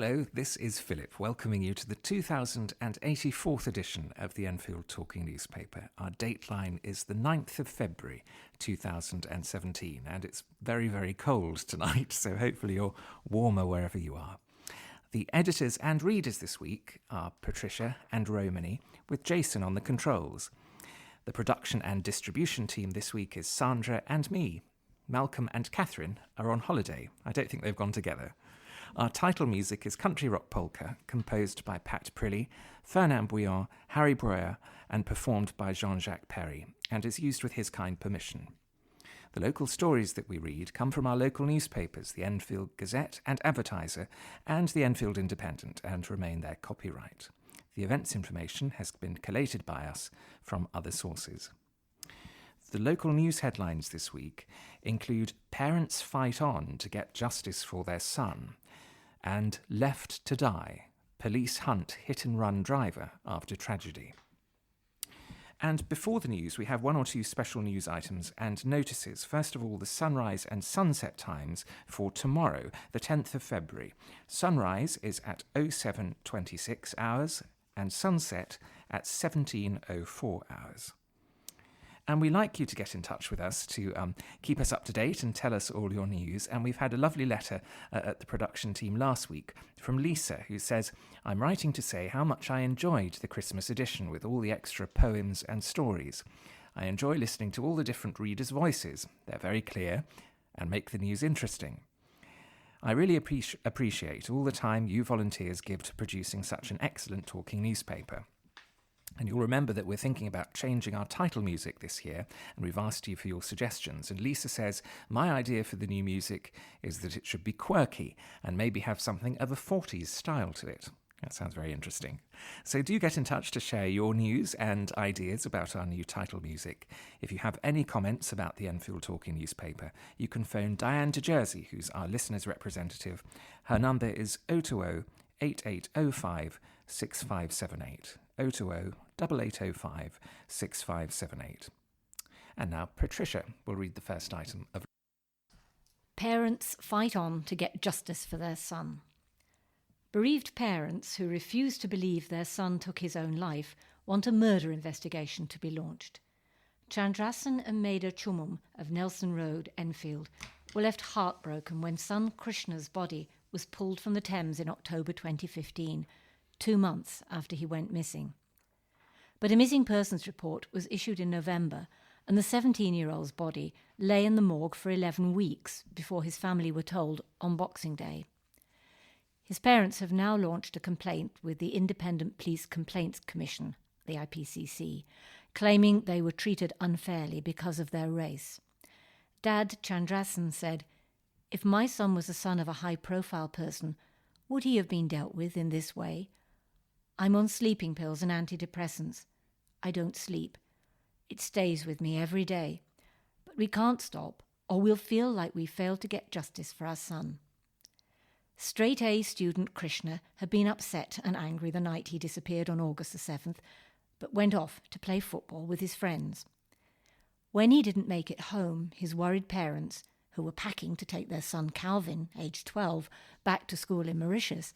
Hello, this is Phillip, welcoming you to the 2084th edition of the Enfield Talking Newspaper. Our dateline is the 9th of February 2017, and it's very, very cold tonight, so hopefully you're warmer wherever you are. The editors and readers this week are Patricia and Romany, with Jason on the controls. The production and distribution team this week is Sandra and me. Malcolm and Catherine are on holiday. I don't think they've gone together. Our title music is Country Rock Polka, composed by Pat Prilly, Fernand Bouillon, Harry Breuer, and performed by Jean-Jacques Perry, and is used with his kind permission. The local stories that we read come from our local newspapers, the Enfield Gazette and Advertiser, and the Enfield Independent, and remain their copyright. The events information has been collated by us from other sources. The local news headlines this week include Parents Fight On to Get Justice for Their Son, and Left to Die, Police Hunt Hit-and-Run Driver After Tragedy. And before the news, we have one or two special news items and notices. First of all, the sunrise and sunset times for tomorrow, the 10th of February. Sunrise is at 07:26 hours and sunset at 17:04 hours. And we'd like you to get in touch with us to keep us up to date and tell us all your news. And we've had a lovely letter at the production team last week from Lisa, who says, "I'm writing to say how much I enjoyed the Christmas edition with all the extra poems and stories. I enjoy listening to all the different readers' voices. They're very clear and make the news interesting. I really appreciate all the time you volunteers give to producing such an excellent talking newspaper." And you'll remember that we're thinking about changing our title music this year, and we've asked you for your suggestions. And Lisa says, "My idea for the new music is that it should be quirky and maybe have something of a 40s style to it." That sounds very interesting. So do get in touch to share your news and ideas about our new title music. If you have any comments about the Enfield Talking Newspaper, you can phone Diane de Jersey, who's our listeners' representative. Her number is 020-8805-6578. 020-8805-6578. And now Patricia will read the first item of... Parents fight on to get justice for their son. Bereaved parents who refuse to believe their son took his own life want a murder investigation to be launched. Chandrasen and Maida Chumum of Nelson Road, Enfield, were left heartbroken when son Krishna's body was pulled from the Thames in October 2015, 2 months after he went missing. But a missing persons report was issued in November, and the 17-year-old's body lay in the morgue for 11 weeks before his family were told on Boxing Day. His parents have now launched a complaint with the Independent Police Complaints Commission, the IPCC, claiming they were treated unfairly because of their race. Dad Chandrasen said, "If my son was the son of a high-profile person, would he have been dealt with in this way? I'm on sleeping pills and antidepressants. I don't sleep. It stays with me every day. But we can't stop, or we'll feel like we failed to get justice for our son." Straight-A student Krishna had been upset and angry the night he disappeared on August the 7th, but went off to play football with his friends. When he didn't make it home, his worried parents, who were packing to take their son Calvin, aged 12, back to school in Mauritius,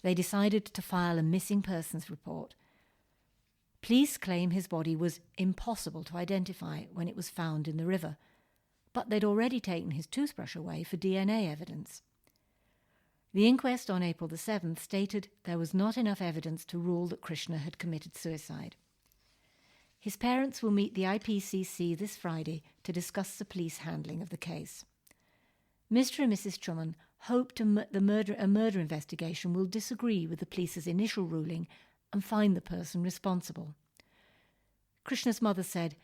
they decided to file a missing persons report. Police claim his body was impossible to identify when it was found in the river, but they'd already taken his toothbrush away for DNA evidence. The inquest on April the 7th stated there was not enough evidence to rule that Krishna had committed suicide. His parents will meet the IPCC this Friday to discuss the police handling of the case. Mr. and Mrs. Truman hope a murder investigation will disagree with the police's initial ruling and find the person responsible. Krishna's mother said,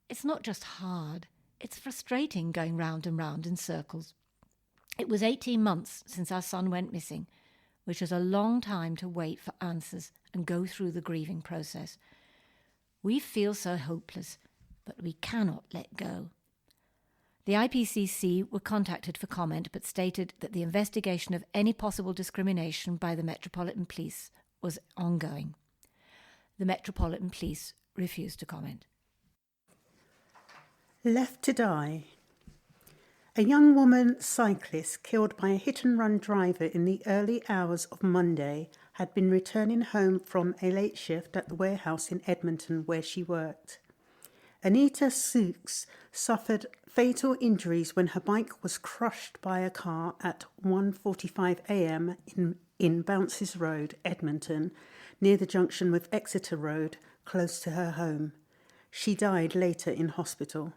"It's not just hard, it's frustrating going round and round in circles. It was 18 months since our son went missing, which is a long time to wait for answers and go through the grieving process. We feel so hopeless, but we cannot let go." The IPCC were contacted for comment but stated that the investigation of any possible discrimination by the Metropolitan Police was ongoing. The Metropolitan Police refused to comment. Left to Die. A young woman cyclist killed by a hit-and-run driver in the early hours of Monday had been returning home from a late shift at the warehouse in Edmonton where she worked. Anita Sooks suffered fatal injuries when her bike was crushed by a car at 1:45 a.m. in Bounces Road, Edmonton, near the junction with Exeter Road, close to her home. She died later in hospital.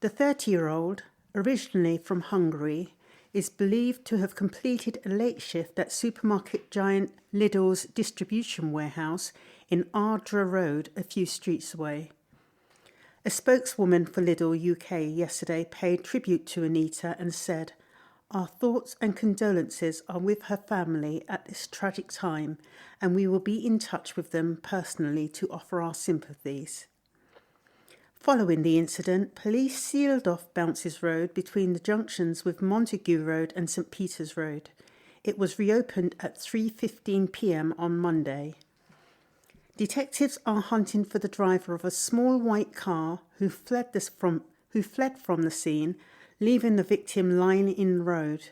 The 30-year-old, originally from Hungary, is believed to have completed a late shift at supermarket giant Lidl's distribution warehouse in Ardra Road, a few streets away. A spokeswoman for Lidl UK yesterday paid tribute to Anita and said, "Our thoughts and condolences are with her family at this tragic time, and we will be in touch with them personally to offer our sympathies." Following the incident, police sealed off Bounces Road between the junctions with Montague Road and St Peter's Road. It was reopened at 3:15 p.m. on Monday. Detectives are hunting for the driver of a small white car who fled from the scene, leaving the victim lying in the road.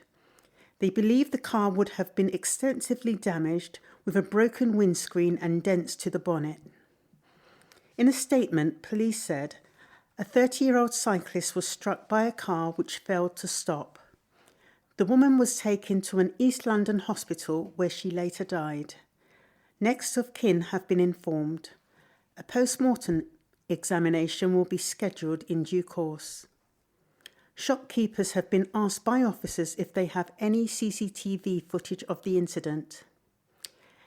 They believe the car would have been extensively damaged with a broken windscreen and dents to the bonnet. In a statement, police said a 30-year-old cyclist was struck by a car which failed to stop. The woman was taken to an East London hospital where she later died. Next of kin have been informed. A post-mortem examination will be scheduled in due course. Shopkeepers have been asked by officers if they have any CCTV footage of the incident.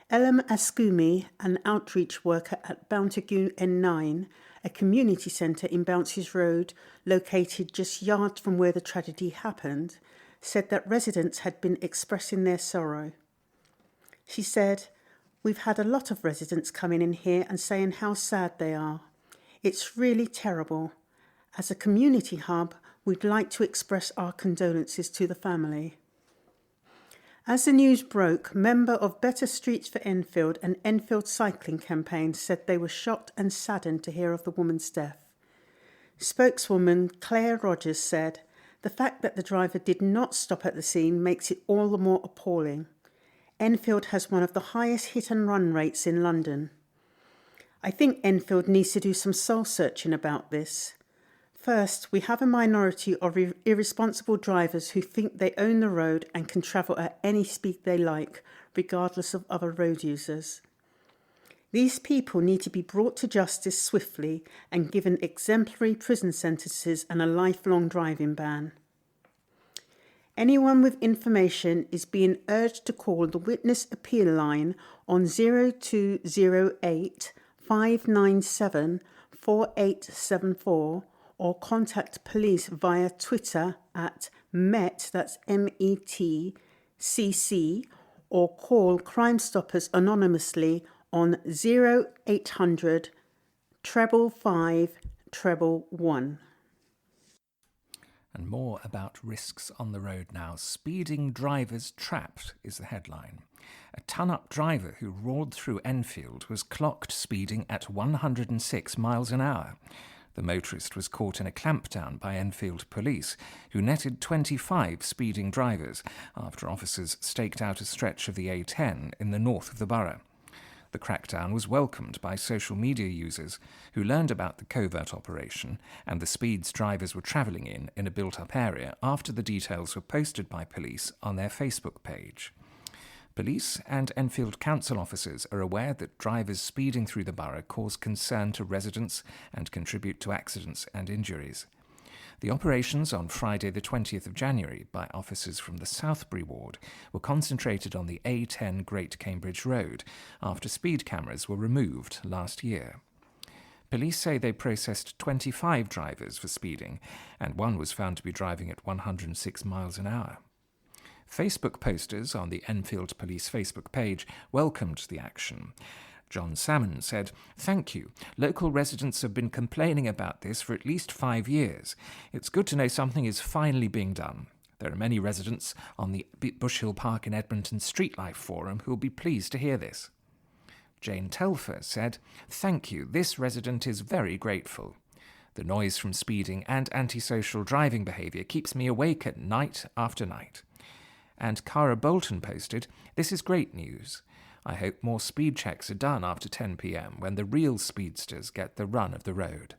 Elam Askumi, an outreach worker at Bountague N9, a community centre in Bounces Road, located just yards from where the tragedy happened, said that residents had been expressing their sorrow. She said, "We've had a lot of residents coming in here and saying how sad they are. It's really terrible. As a community hub, we'd like to express our condolences to the family." As the news broke, member of Better Streets for Enfield and Enfield Cycling Campaign said they were shocked and saddened to hear of the woman's death. Spokeswoman Claire Rogers said, "The fact that the driver did not stop at the scene makes it all the more appalling. Enfield has one of the highest hit-and-run rates in London. I think Enfield needs to do some soul-searching about this. First, we have a minority of irresponsible drivers who think they own the road and can travel at any speed they like, regardless of other road users. These people need to be brought to justice swiftly and given exemplary prison sentences and a lifelong driving ban. Anyone with information is being urged to call the Witness Appeal Line on 0208 597 4874 or contact police via Twitter at MET, that's METCC, or call Crime Stoppers anonymously on 0800 555 111. And more about risks on the road now. Speeding drivers trapped is the headline. A ton-up driver who roared through Enfield was clocked speeding at 106 miles an hour. The motorist was caught in a clampdown by Enfield police, who netted 25 speeding drivers after officers staked out a stretch of the A10 in the north of the borough. The crackdown was welcomed by social media users who learned about the covert operation and the speeds drivers were travelling in a built-up area after the details were posted by police on their Facebook page. Police and Enfield Council officers are aware that drivers speeding through the borough cause concern to residents and contribute to accidents and injuries. The operations on Friday the 20th of January by officers from the Southbury ward were concentrated on the A10 Great Cambridge Road after speed cameras were removed last year. Police say they processed 25 drivers for speeding, and one was found to be driving at 106 miles an hour. Facebook posters on the Enfield Police Facebook page welcomed the action. John Salmon said, "Thank you. Local residents have been complaining about this for at least 5 years. It's good to know something is finally being done. There are many residents on the Bush Hill Park in Edmonton Street Life Forum who will be pleased to hear this." Jane Telfer said, "Thank you. This resident is very grateful." The noise from speeding and antisocial driving behaviour keeps me awake at night after night. And Cara Bolton posted, "This is great news. I hope more speed checks are done after 10 p.m. when the real speedsters get the run of the road."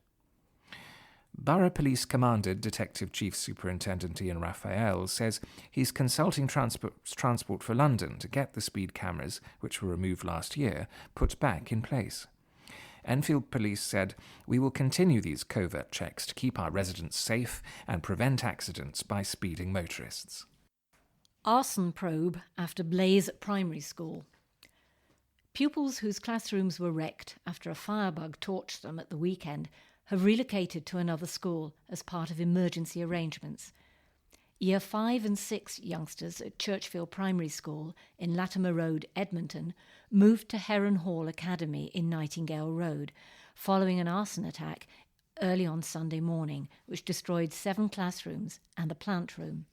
Borough Police Commander Detective Chief Superintendent Ian Raphael says he's consulting Transport for London to get the speed cameras, which were removed last year, put back in place. Enfield Police said, "We will continue these covert checks to keep our residents safe and prevent accidents by speeding motorists." Arson probe after blaze at primary school. Pupils whose classrooms were wrecked after a firebug torched them at the weekend have relocated to another school as part of emergency arrangements. Year 5 and 6 youngsters at Churchfield Primary School in Latimer Road, Edmonton, moved to Heron Hall Academy in Nightingale Road, following an arson attack early on Sunday morning, which destroyed 7 classrooms and a plant room.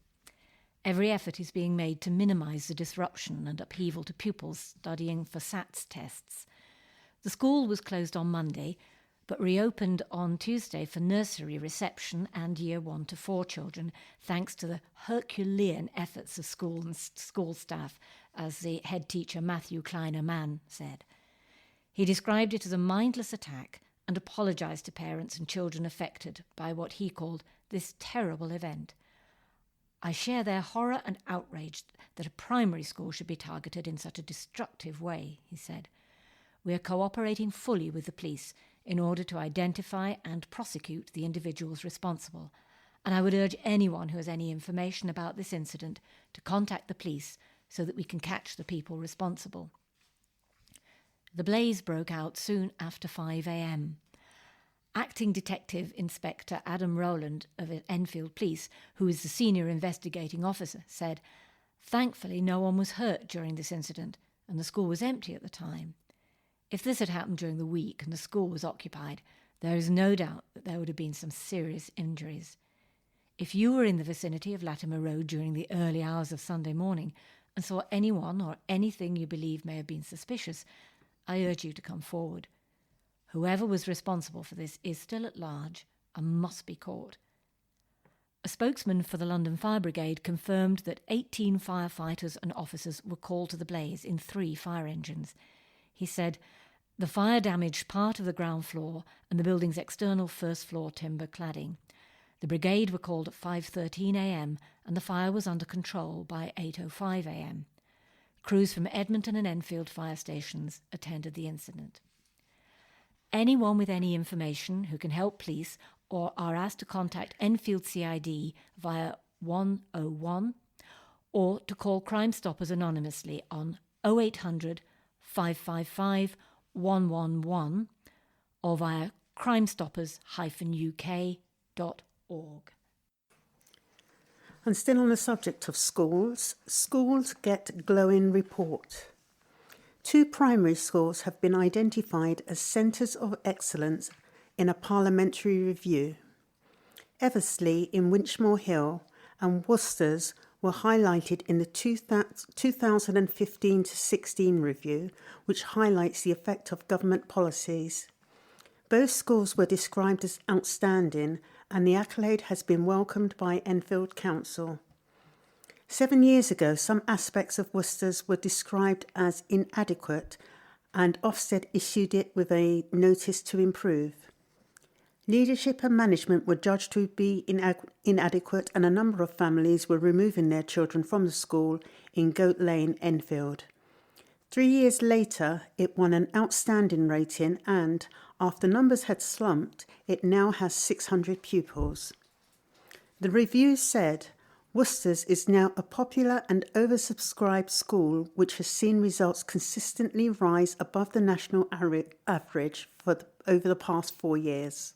Every effort is being made to minimise the disruption and upheaval to pupils studying for SATs tests. The school was closed on Monday, but reopened on Tuesday for nursery reception and Year 1 to 4 children, thanks to the Herculean efforts of school and school staff, as the head teacher Matthew Kleiner-Mann said. He described it as a mindless attack and apologised to parents and children affected by what he called this terrible event. "I share their horror and outrage that a primary school should be targeted in such a destructive way," he said. "We are cooperating fully with the police in order to identify and prosecute the individuals responsible, and I would urge anyone who has any information about this incident to contact the police so that we can catch the people responsible." The blaze broke out soon after 5 a.m. Acting Detective Inspector Adam Rowland of Enfield Police, who is the senior investigating officer, said, "Thankfully no one was hurt during this incident and the school was empty at the time. If this had happened during the week and the school was occupied, there is no doubt that there would have been some serious injuries. If you were in the vicinity of Latimer Road during the early hours of Sunday morning and saw anyone or anything you believe may have been suspicious, I urge you to come forward. Whoever was responsible for this is still at large and must be caught." A spokesman for the London Fire Brigade confirmed that 18 firefighters and officers were called to the blaze in 3 fire engines. He said, "The fire damaged part of the ground floor and the building's external first floor timber cladding. The brigade were called at 5:13 a.m. and the fire was under control by 8:05 a.m. Crews from Edmonton and Enfield fire stations attended the incident." Anyone with any information who can help police or are asked to contact Enfield CID via 101 or to call Crime Stoppers anonymously on 0800 555 111 or via crimestoppers-uk.org. And still on the subject of schools get glowing report. 2 primary schools have been identified as centres of excellence in a parliamentary review. Eversley in Winchmore Hill and Worcester's were highlighted in the 2015-16 review, which highlights the effect of government policies. Both schools were described as outstanding, and the accolade has been welcomed by Enfield Council. 7 years ago, some aspects of Worcester's were described as inadequate, and Ofsted issued it with a notice to improve. Leadership and management were judged to be inadequate, and a number of families were removing their children from the school in Goat Lane, Enfield. 3 years later, it won an outstanding rating, and after numbers had slumped, it now has 600 pupils. The review said, "Worcester's is now a popular and oversubscribed school which has seen results consistently rise above the national average over the past 4 years."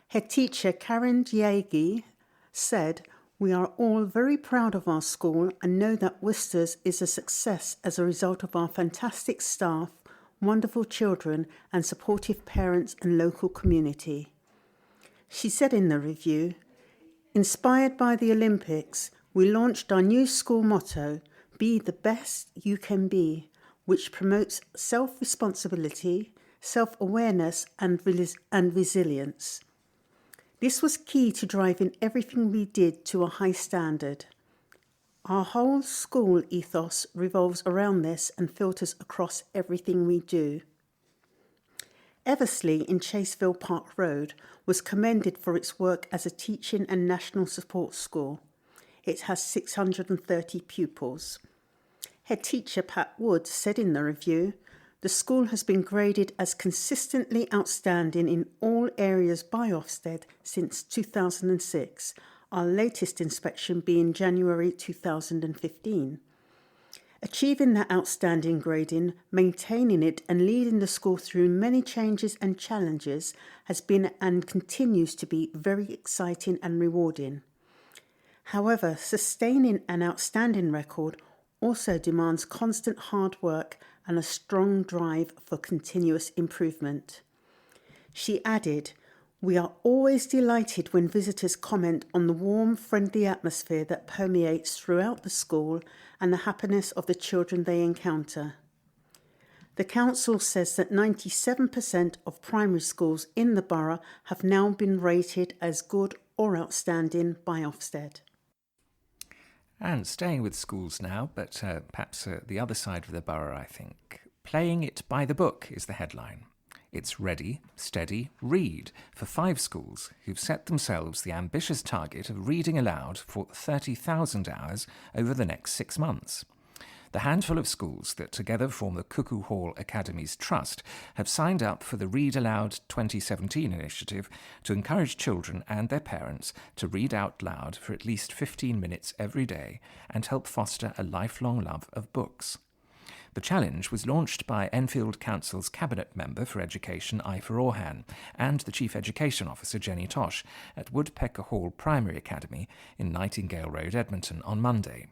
Head teacher Karen Diaghi said, "We are all very proud of our school and know that Worcester's is a success as a result of our fantastic staff, wonderful children and supportive parents and local community." She said in the review, "Inspired by the Olympics, we launched our new school motto, 'Be the best you can be,' which promotes self-responsibility, self-awareness and resilience. This was key to driving everything we did to a high standard. Our whole school ethos revolves around this and filters across everything we do. Eversley in Chaseville Park Road was commended for its work as a teaching and national support school. It has 630 pupils. Head teacher Pat Wood said in the review, "The school has been graded as consistently outstanding in all areas by Ofsted since 2006, our latest inspection being January 2015. Achieving that outstanding grading, maintaining it and leading the school through many changes and challenges has been and continues to be very exciting and rewarding. However, sustaining an outstanding record also demands constant hard work and a strong drive for continuous improvement." She added, "We are always delighted when visitors comment on the warm, friendly atmosphere that permeates throughout the school and the happiness of the children they encounter." The council says that 97% of primary schools in the borough have now been rated as good or outstanding by Ofsted. And staying with schools now, but perhaps the other side of the borough, I think. Playing it by the book is the headline. It's ready, steady, read for 5 schools who've set themselves the ambitious target of reading aloud for 30,000 hours over the next 6 months. The handful of schools that together form the Cuckoo Hall Academy's Trust have signed up for the Read Aloud 2017 initiative to encourage children and their parents to read out loud for at least 15 minutes every day and help foster a lifelong love of books. The challenge was launched by Enfield Council's Cabinet Member for Education, Ifa Orhan, and the Chief Education Officer, Jenny Tosh, at Woodpecker Hall Primary Academy in Nightingale Road, Edmonton, on Monday.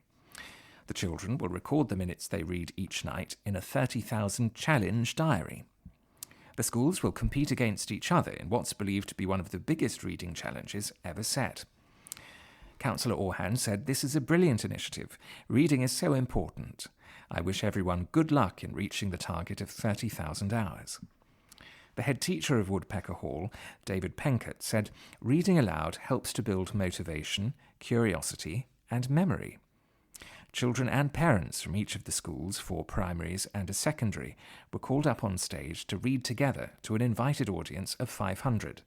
The children will record the minutes they read each night in a 30,000 challenge diary. The schools will compete against each other in what's believed to be one of the biggest reading challenges ever set. Councillor Orhan said, "This is a brilliant initiative. Reading is so important. I wish everyone good luck in reaching the target of 30,000 hours." The head teacher of Woodpecker Hall, David Penkett, said, "Reading aloud helps to build motivation, curiosity and memory." Children and parents from each of the schools, 4 primaries and a secondary, were called up on stage to read together to an invited audience of 500.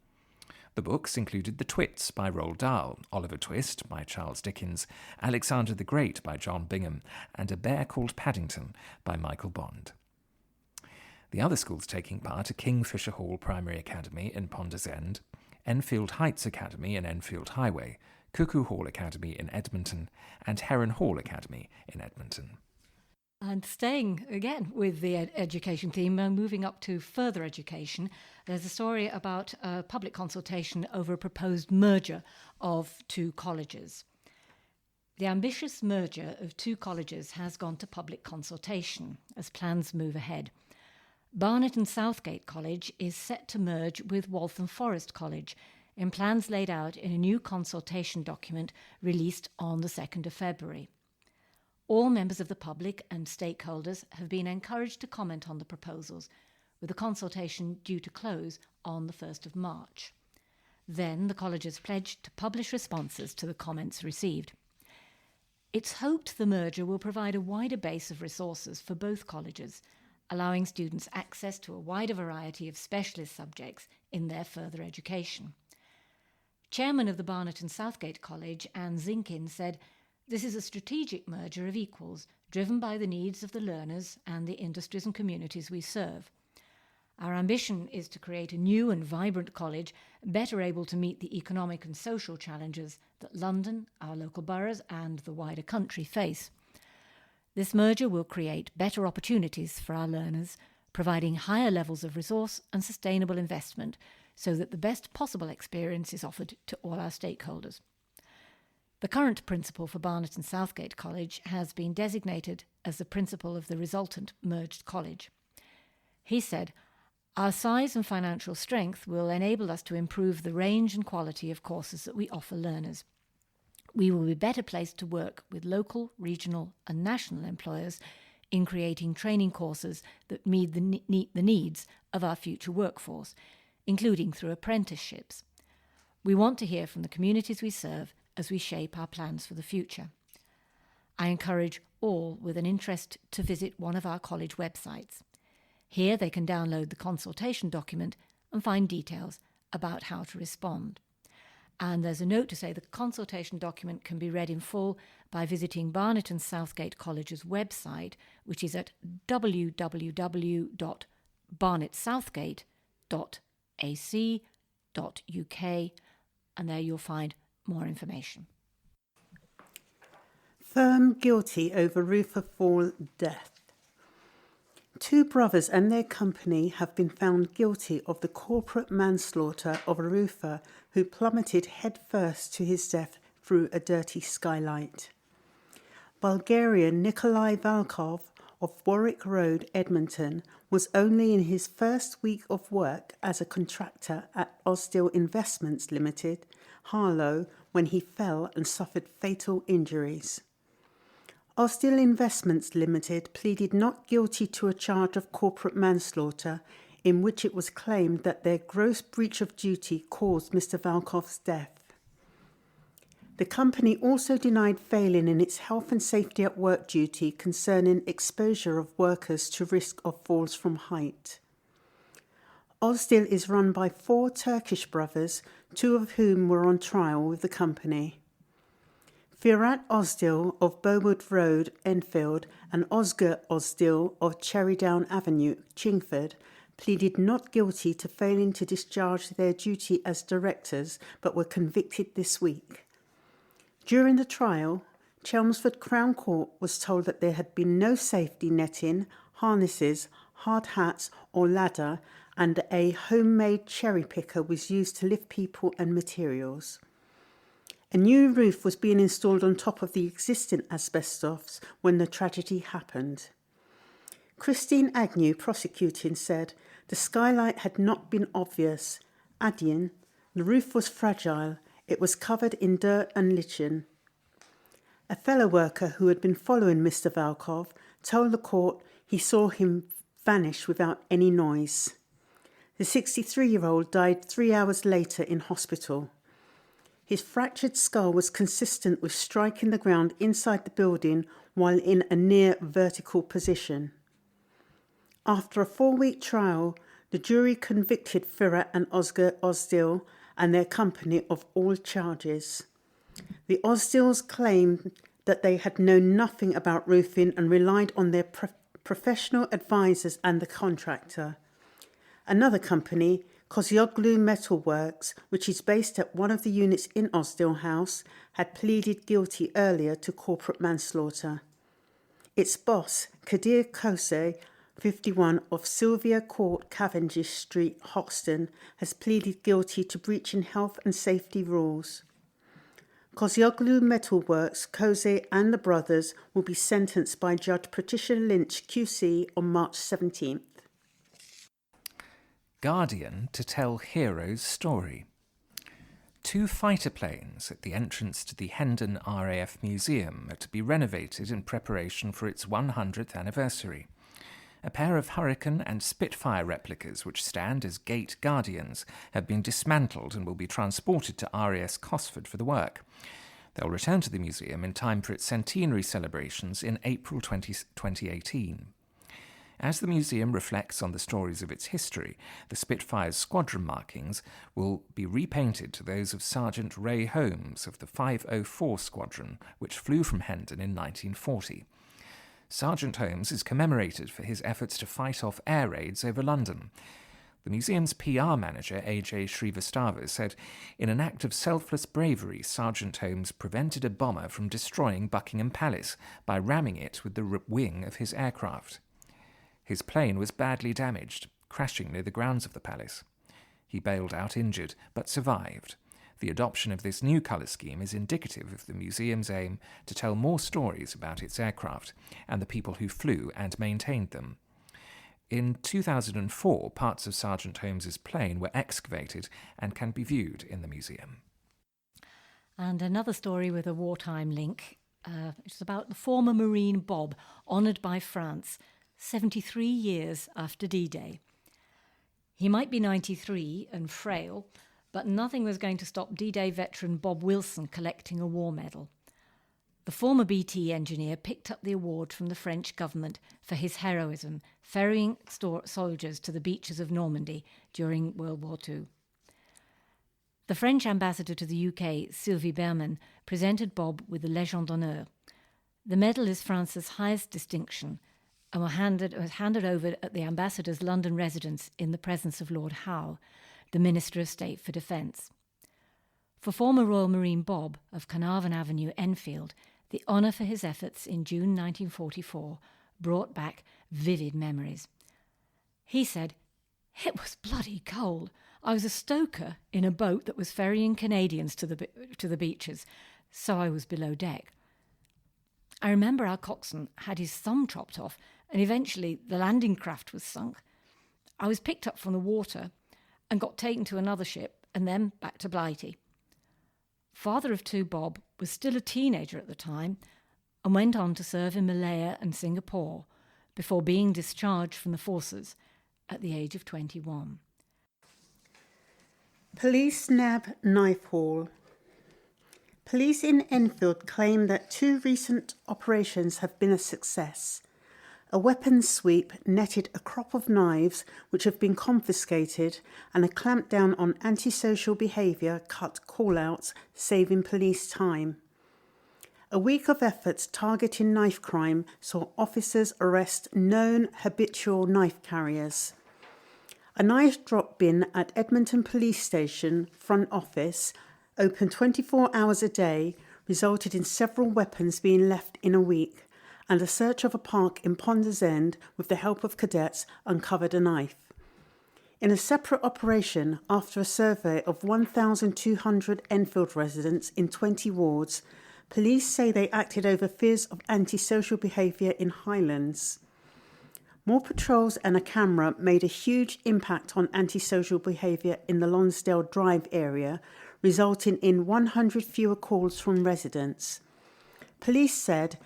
The books included The Twits by Roald Dahl, Oliver Twist by Charles Dickens, Alexander the Great by John Bingham, and A Bear Called Paddington by Michael Bond. The other schools taking part are Kingfisher Hall Primary Academy in Ponders End, Enfield Heights Academy in Enfield Highway, Cuckoo Hall Academy in Edmonton, and Heron Hall Academy in Edmonton. And staying again with the education theme, moving up to further education, there's a story about a public consultation over a proposed merger of 2 colleges. The ambitious merger of 2 colleges has gone to public consultation as plans move ahead. Barnet and Southgate College is set to merge with Waltham Forest College in plans laid out in a new consultation document released on the 2nd of February. All members of the public and stakeholders have been encouraged to comment on the proposals, with the consultation due to close on the 1st of March. Then the colleges pledged to publish responses to the comments received. It's hoped the merger will provide a wider base of resources for both colleges, allowing students access to a wider variety of specialist subjects in their further education. Chairman of the Barnet and Southgate College, Anne Zinkin, said, "This is a strategic merger of equals, driven by the needs of the learners and the industries and communities we serve. Our ambition is to create a new and vibrant college, better able to meet the economic and social challenges that London, our local boroughs and the wider country face. This merger will create better opportunities for our learners, providing higher levels of resource and sustainable investment so that the best possible experience is offered to all our stakeholders." The current principal for Barnet and Southgate College has been designated as the principal of the resultant merged college. He said, "Our size and financial strength will enable us to improve the range and quality of courses that we offer learners. We will be better placed to work with local, regional and national employers in creating training courses that meet the needs of our future workforce, including through apprenticeships. We want to hear from the communities we serve as we shape our plans for the future. I encourage all with an interest to visit one of our college websites. Here they can download the consultation document and find details about how to respond. And there's a note to say the consultation document can be read in full by visiting Barnet and Southgate College's website, which is at www.barnetsouthgate.ac.uk, and there you'll find more information. Firm guilty over roofer fall death. 2 brothers and their company have been found guilty of the corporate manslaughter of a roofer who plummeted headfirst to his death through a dirty skylight. Bulgarian Nikolai Valkov of Warwick Road, Edmonton, was only in his first week of work as a contractor at Osdale Investments Limited, Harlow, when he fell and suffered fatal injuries. Osdale Investments Limited pleaded not guilty to a charge of corporate manslaughter in which it was claimed that their gross breach of duty caused Mr. Valkov's death. The company also denied failing in its health and safety at work duty concerning exposure of workers to risk of falls from height. Osdale is run by 4 Turkish brothers, 2 of whom were on trial with the company. Firat Osdale of Beauwood Road, Enfield, and Oscar Osdale of Cherrydown Avenue, Chingford, pleaded not guilty to failing to discharge their duty as directors, but were convicted this week. During the trial, Chelmsford Crown Court was told that there had been no safety netting, harnesses, hard hats or ladder, and a homemade cherry picker was used to lift people and materials. A new roof was being installed on top of the existing asbestos when the tragedy happened. Christine Agnew, prosecuting, said the skylight had not been obvious, adding, the roof was fragile, it was covered in dirt and lichen. A fellow worker who had been following Mr. Valkov told the court he saw him vanish without any noise. The 63-year-old died 3 hours later in hospital. His fractured skull was consistent with striking the ground inside the building while in a near vertical position. After a 4-week trial, the jury convicted Firat and Oscar Osdale and their company of all charges. The Osdales claimed that they had known nothing about roofing and relied on their professional advisors and the contractor. Another company, Kozioglu Metal Works, which is based at one of the units in Osdale House, had pleaded guilty earlier to corporate manslaughter. Its boss, Kadir Kose, 51, of Sylvia Court, Cavendish Street, Hoxton, has pleaded guilty to breaching health and safety rules. Kozioglu Metal Works, Kose and the brothers will be sentenced by Judge Patricia Lynch, QC, on March 17th. Guardian to tell hero's story. 2 fighter planes at the entrance to the Hendon RAF Museum are to be renovated in preparation for its 100th anniversary. A pair of Hurricane and Spitfire replicas, which stand as gate guardians, have been dismantled and will be transported to RAS Cosford for the work. They'll return to the museum in time for its centenary celebrations in April 2018. As the museum reflects on the stories of its history, the Spitfire's squadron markings will be repainted to those of Sergeant Ray Holmes of the 504 Squadron, which flew from Hendon in 1940. Sergeant Holmes is commemorated for his efforts to fight off air raids over London. The museum's PR manager, A.J. Shrivastava, said, in an act of selfless bravery, Sergeant Holmes prevented a bomber from destroying Buckingham Palace by ramming it with the wing of his aircraft. His plane was badly damaged, crashing near the grounds of the palace. He bailed out injured, but survived. The adoption of this new colour scheme is indicative of the museum's aim to tell more stories about its aircraft and the people who flew and maintained them. In 2004, parts of Sergeant Holmes's plane were excavated and can be viewed in the museum. And another story with a wartime link. It's about the former Marine Bob, honoured by France 73 years after D-Day. He might be 93 and frail, but nothing was going to stop D-Day veteran Bob Wilson collecting a war medal. The former BT engineer picked up the award from the French government for his heroism, ferrying soldiers to the beaches of Normandy during World War II. The French ambassador to the UK, Sylvie Berman, presented Bob with the Légion d'honneur. The medal is France's highest distinction and was handed over at the ambassador's London residence in the presence of Lord Howe, the Minister of State for Defence. For former Royal Marine Bob of Carnarvon Avenue, Enfield, the honour for his efforts in June 1944 brought back vivid memories. He said, "It was bloody cold. I was a stoker in a boat that was ferrying Canadians to the beaches, so I was below deck. I remember our coxswain had his thumb chopped off, and eventually the landing craft was sunk. I was picked up from the water and got taken to another ship and then back to Blighty." Father of two Bob was still a teenager at the time and went on to serve in Malaya and Singapore before being discharged from the forces at the age of 21. Police nab knife haul. Police in Enfield claim that 2 recent operations have been a success. A weapons sweep netted a crop of knives which have been confiscated, and a clampdown on antisocial behaviour cut call-outs, saving police time. A week of efforts targeting knife crime saw officers arrest known habitual knife carriers. A knife drop bin at Edmonton Police Station front office, open 24 hours a day, resulted in several weapons being left in a week, and a search of a park in Ponders End with the help of cadets uncovered a knife. In a separate operation, after a survey of 1,200 Enfield residents in 20 wards, police say they acted over fears of antisocial behaviour in Highlands. More patrols and a camera made a huge impact on antisocial behaviour in the Lonsdale Drive area, resulting in 100 fewer calls from residents. Police said,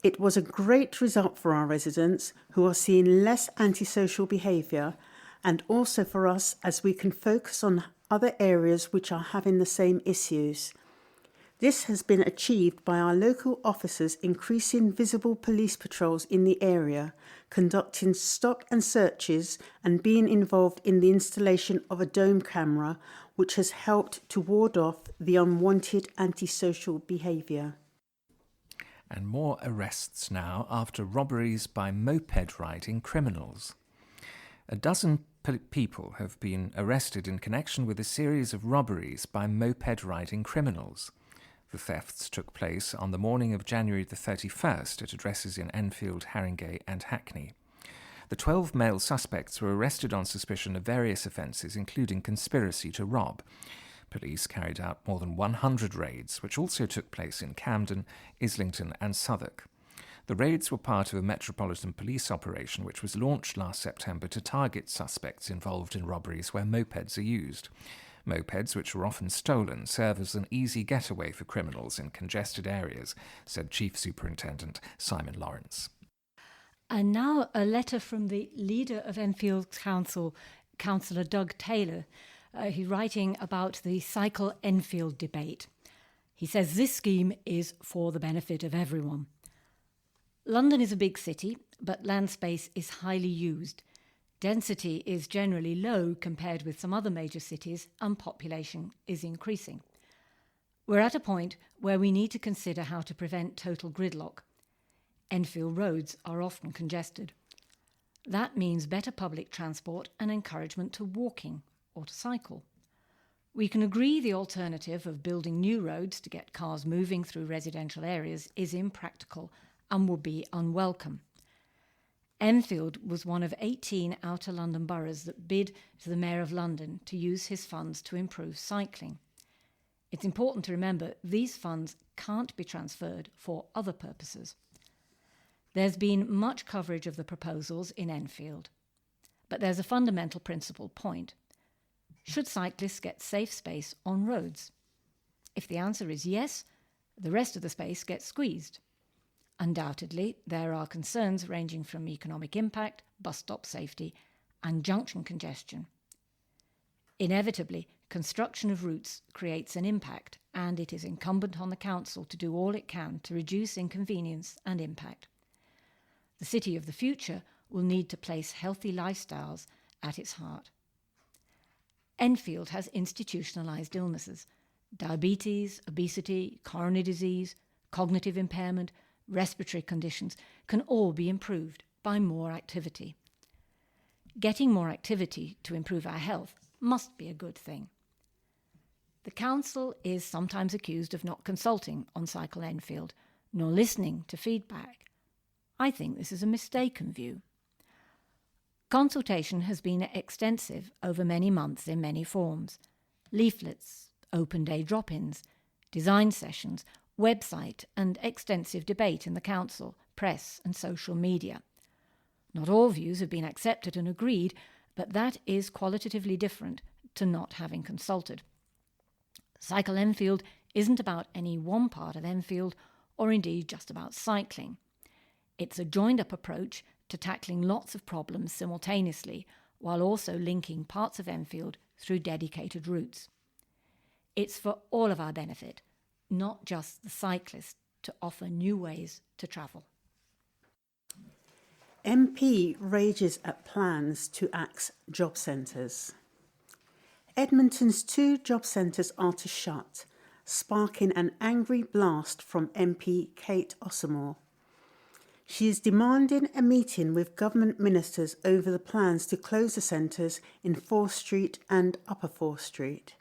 "It was a great result for our residents, who are seeing less antisocial behaviour, and also for us as we can focus on other areas which are having the same issues. This has been achieved by our local officers increasing visible police patrols in the area, conducting stop and searches, and being involved in the installation of a dome camera, which has helped to ward off the unwanted antisocial behaviour." And more arrests now after robberies by moped-riding criminals. A dozen people have been arrested in connection with a series of robberies by moped-riding criminals. The thefts took place on the morning of January the 31st at addresses in Enfield, Haringey and Hackney. The 12 male suspects were arrested on suspicion of various offences, including conspiracy to rob. Police carried out more than 100 raids, which also took place in Camden, Islington and Southwark. The raids were part of a Metropolitan Police operation which was launched last September to target suspects involved in robberies where mopeds are used. Mopeds, which were often stolen, serve as an easy getaway for criminals in congested areas, said Chief Superintendent Simon Lawrence. And now a letter from the leader of Enfield Council, Councillor Doug Taylor. He's writing about the Cycle Enfield debate. He says this scheme is for the benefit of everyone. London is a big city, but land space is highly used. Density is generally low compared with some other major cities, and population is increasing. We're at a point where we need to consider how to prevent total gridlock. Enfield roads are often congested. That means better public transport and encouragement to walking or to cycle. We can agree the alternative of building new roads to get cars moving through residential areas is impractical and would be unwelcome. Enfield was one of 18 outer London boroughs that bid to the Mayor of London to use his funds to improve cycling. It's important to remember these funds can't be transferred for other purposes. There's been much coverage of the proposals in Enfield, but there's a fundamental principal point. Should cyclists get safe space on roads? If the answer is yes, the rest of the space gets squeezed. Undoubtedly, there are concerns ranging from economic impact, bus stop safety, and junction congestion. Inevitably, construction of routes creates an impact, and it is incumbent on the council to do all it can to reduce inconvenience and impact. The city of the future will need to place healthy lifestyles at its heart. Enfield has institutionalised illnesses. Diabetes, obesity, coronary disease, cognitive impairment, respiratory conditions can all be improved by more activity. Getting more activity to improve our health must be a good thing. The council is sometimes accused of not consulting on Cycle Enfield, nor listening to feedback. I think this is a mistaken view. Consultation has been extensive over many months in many forms: leaflets, open day drop-ins, design sessions, website and extensive debate in the council, press and social media. Not all views have been accepted and agreed, but that is qualitatively different to not having consulted. Cycle Enfield isn't about any one part of Enfield, or indeed just about cycling. It's a joined-up approach to tackling lots of problems simultaneously, while also linking parts of Enfield through dedicated routes. It's for all of our benefit, not just the cyclist, to offer new ways to travel. MP rages at plans to axe job centres. Edmonton's 2 job centres are to shut, sparking an angry blast from MP Kate Osamore. She is demanding a meeting with government ministers over the plans to close the centres in 4th Street and Upper 4th Street.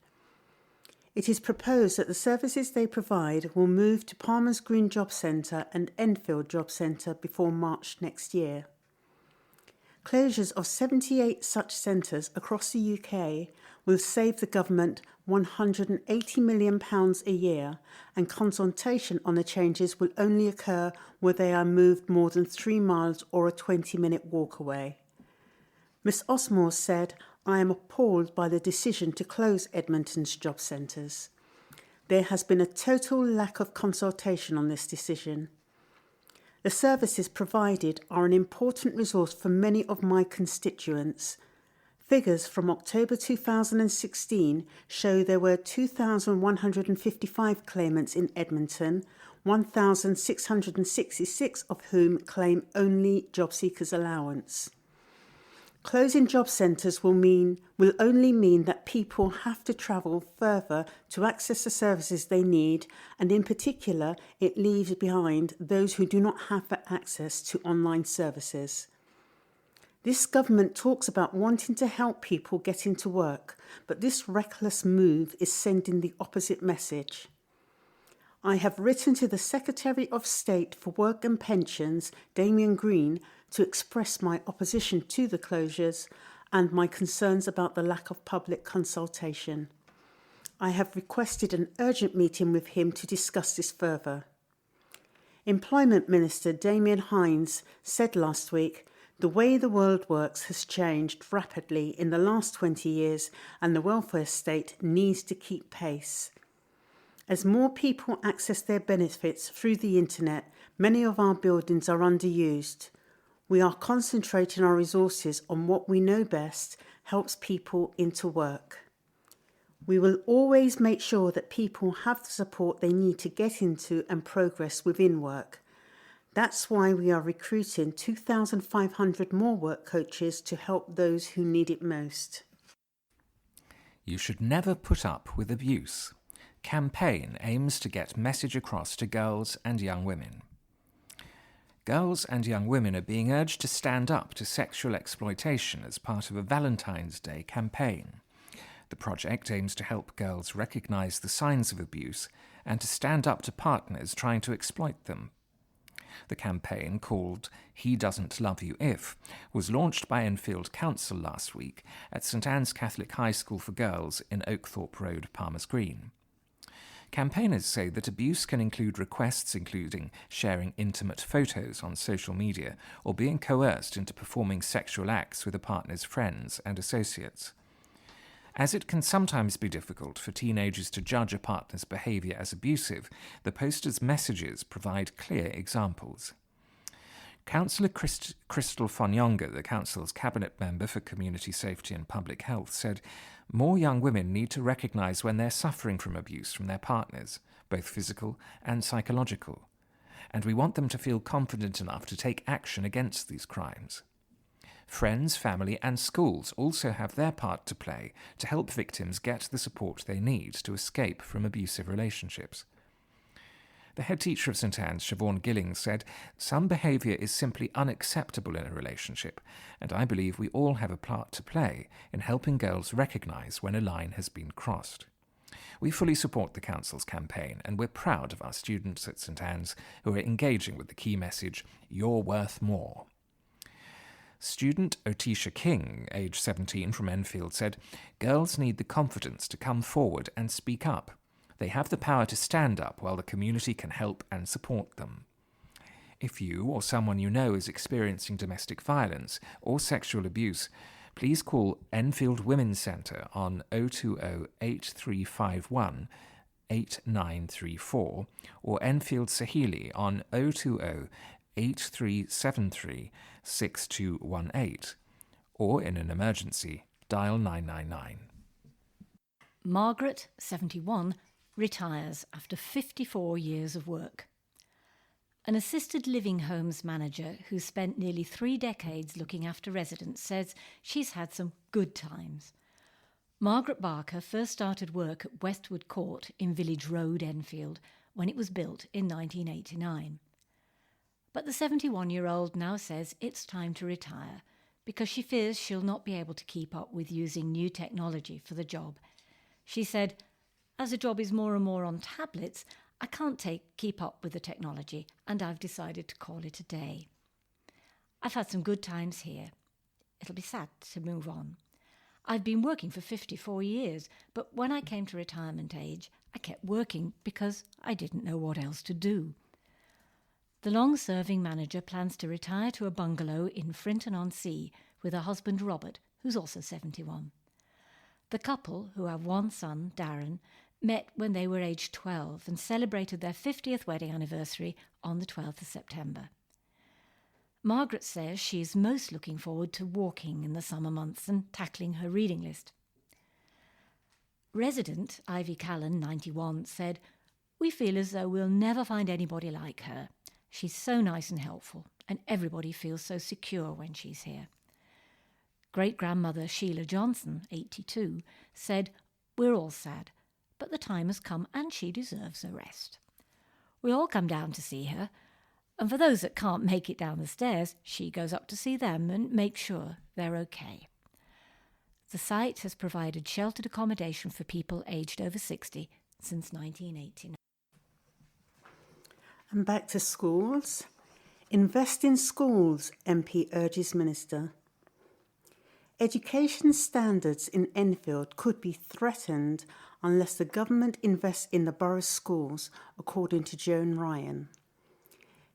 It is proposed that the services they provide will move to Palmer's Green Job Centre and Enfield Job Centre before March next year. Closures of 78 such centres across the UK will save the government £180 million a year, and consultation on the changes will only occur where they are moved more than 3 miles or a 20-minute walk away. Ms Osmore said, "I am appalled by the decision to close Edmonton's job centres. There has been a total lack of consultation on this decision. The services provided are an important resource for many of my constituents. Figures from October 2016 show there were 2,155 claimants in Edmonton, 1,666 of whom claim only job seekers allowance. Closing job centres will only mean that people have to travel further to access the services they need, and in particular, it leaves behind those who do not have access to online services. This government talks about wanting to help people get into work, but this reckless move is sending the opposite message. I have written to the Secretary of State for Work and Pensions, Damien Green, to express my opposition to the closures and my concerns about the lack of public consultation. I have requested an urgent meeting with him to discuss this further. Employment Minister Damien Hines said last week, "The way the world works has changed rapidly in the last 20 years and the welfare state needs to keep pace. As more people access their benefits through the internet, many of our buildings are underused. We are concentrating our resources on what we know best helps people into work. We will always make sure that people have the support they need to get into and progress within work. That's why we are recruiting 2,500 more work coaches to help those who need it most." You should never put up with abuse. Campaign aims to get message across to girls and young women. Girls and young women are being urged to stand up to sexual exploitation as part of a Valentine's Day campaign. The project aims to help girls recognise the signs of abuse and to stand up to partners trying to exploit them. The campaign, called He Doesn't Love You If, was launched by Enfield Council last week at St Anne's Catholic High School for Girls in Oakthorpe Road, Palmer's Green. Campaigners say that abuse can include requests including sharing intimate photos on social media or being coerced into performing sexual acts with a partner's friends and associates. As it can sometimes be difficult for teenagers to judge a partner's behaviour as abusive, the poster's messages provide clear examples. Councillor Crystal Fonyonga, the Council's Cabinet Member for Community Safety and Public Health, said, More young women need to recognise when they're suffering from abuse from their partners, both physical and psychological, and we want them to feel confident enough to take action against these crimes. Friends, family and schools also have their part to play to help victims get the support they need to escape from abusive relationships. The head teacher of St Anne's, Siobhan Gilling, said, "Some behaviour is simply unacceptable in a relationship, and I believe we all have a part to play in helping girls recognise when a line has been crossed. We fully support the Council's campaign, and we're proud of our students at St Anne's who are engaging with the key message, 'You're worth more.'" Student Otisha King, age 17, from Enfield, said, "Girls need the confidence to come forward and speak up. They have the power to stand up while the community can help and support them. If you or someone you know is experiencing domestic violence or sexual abuse, please call Enfield Women's Centre on 020 8351 8934 or Enfield Sahili on 020 8373 6218, or in an emergency, dial 999. Margaret, 71, retires after 54 years of work. An assisted living homes manager who spent nearly 3 decades looking after residents says she's had some good times. Margaret Barker first started work at Westwood Court in Village Road, Enfield, when it was built in 1989. But the 71-year-old now says it's time to retire because she fears she'll not be able to keep up with using new technology for the job. She said, "As the job is more and more on tablets, I can't keep up with the technology, and I've decided to call it a day. I've had some good times here. It'll be sad to move on. I've been working for 54 years, but when I came to retirement age, I kept working because I didn't know what else to do." The long-serving manager plans to retire to a bungalow in Frinton-on-Sea with her husband Robert, who's also 71. The couple, who have one son, Darren, met when they were aged 12 and celebrated their 50th wedding anniversary on the 12th of September. Margaret says she is most looking forward to walking in the summer months and tackling her reading list. Resident Ivy Callan, 91, said, "We feel as though we'll never find anybody like her. She's so nice and helpful, and everybody feels so secure when she's here." Great-grandmother Sheila Johnson, 82, said, "We're all sad, but the time has come and she deserves a rest. We all come down to see her, and for those that can't make it down the stairs, she goes up to see them and makes sure they're okay." The site has provided sheltered accommodation for people aged over 60 since 1989. And back to schools. Invest in schools, MP urges Minister. Education standards in Enfield could be threatened unless the government invests in the borough's schools, according to Joan Ryan.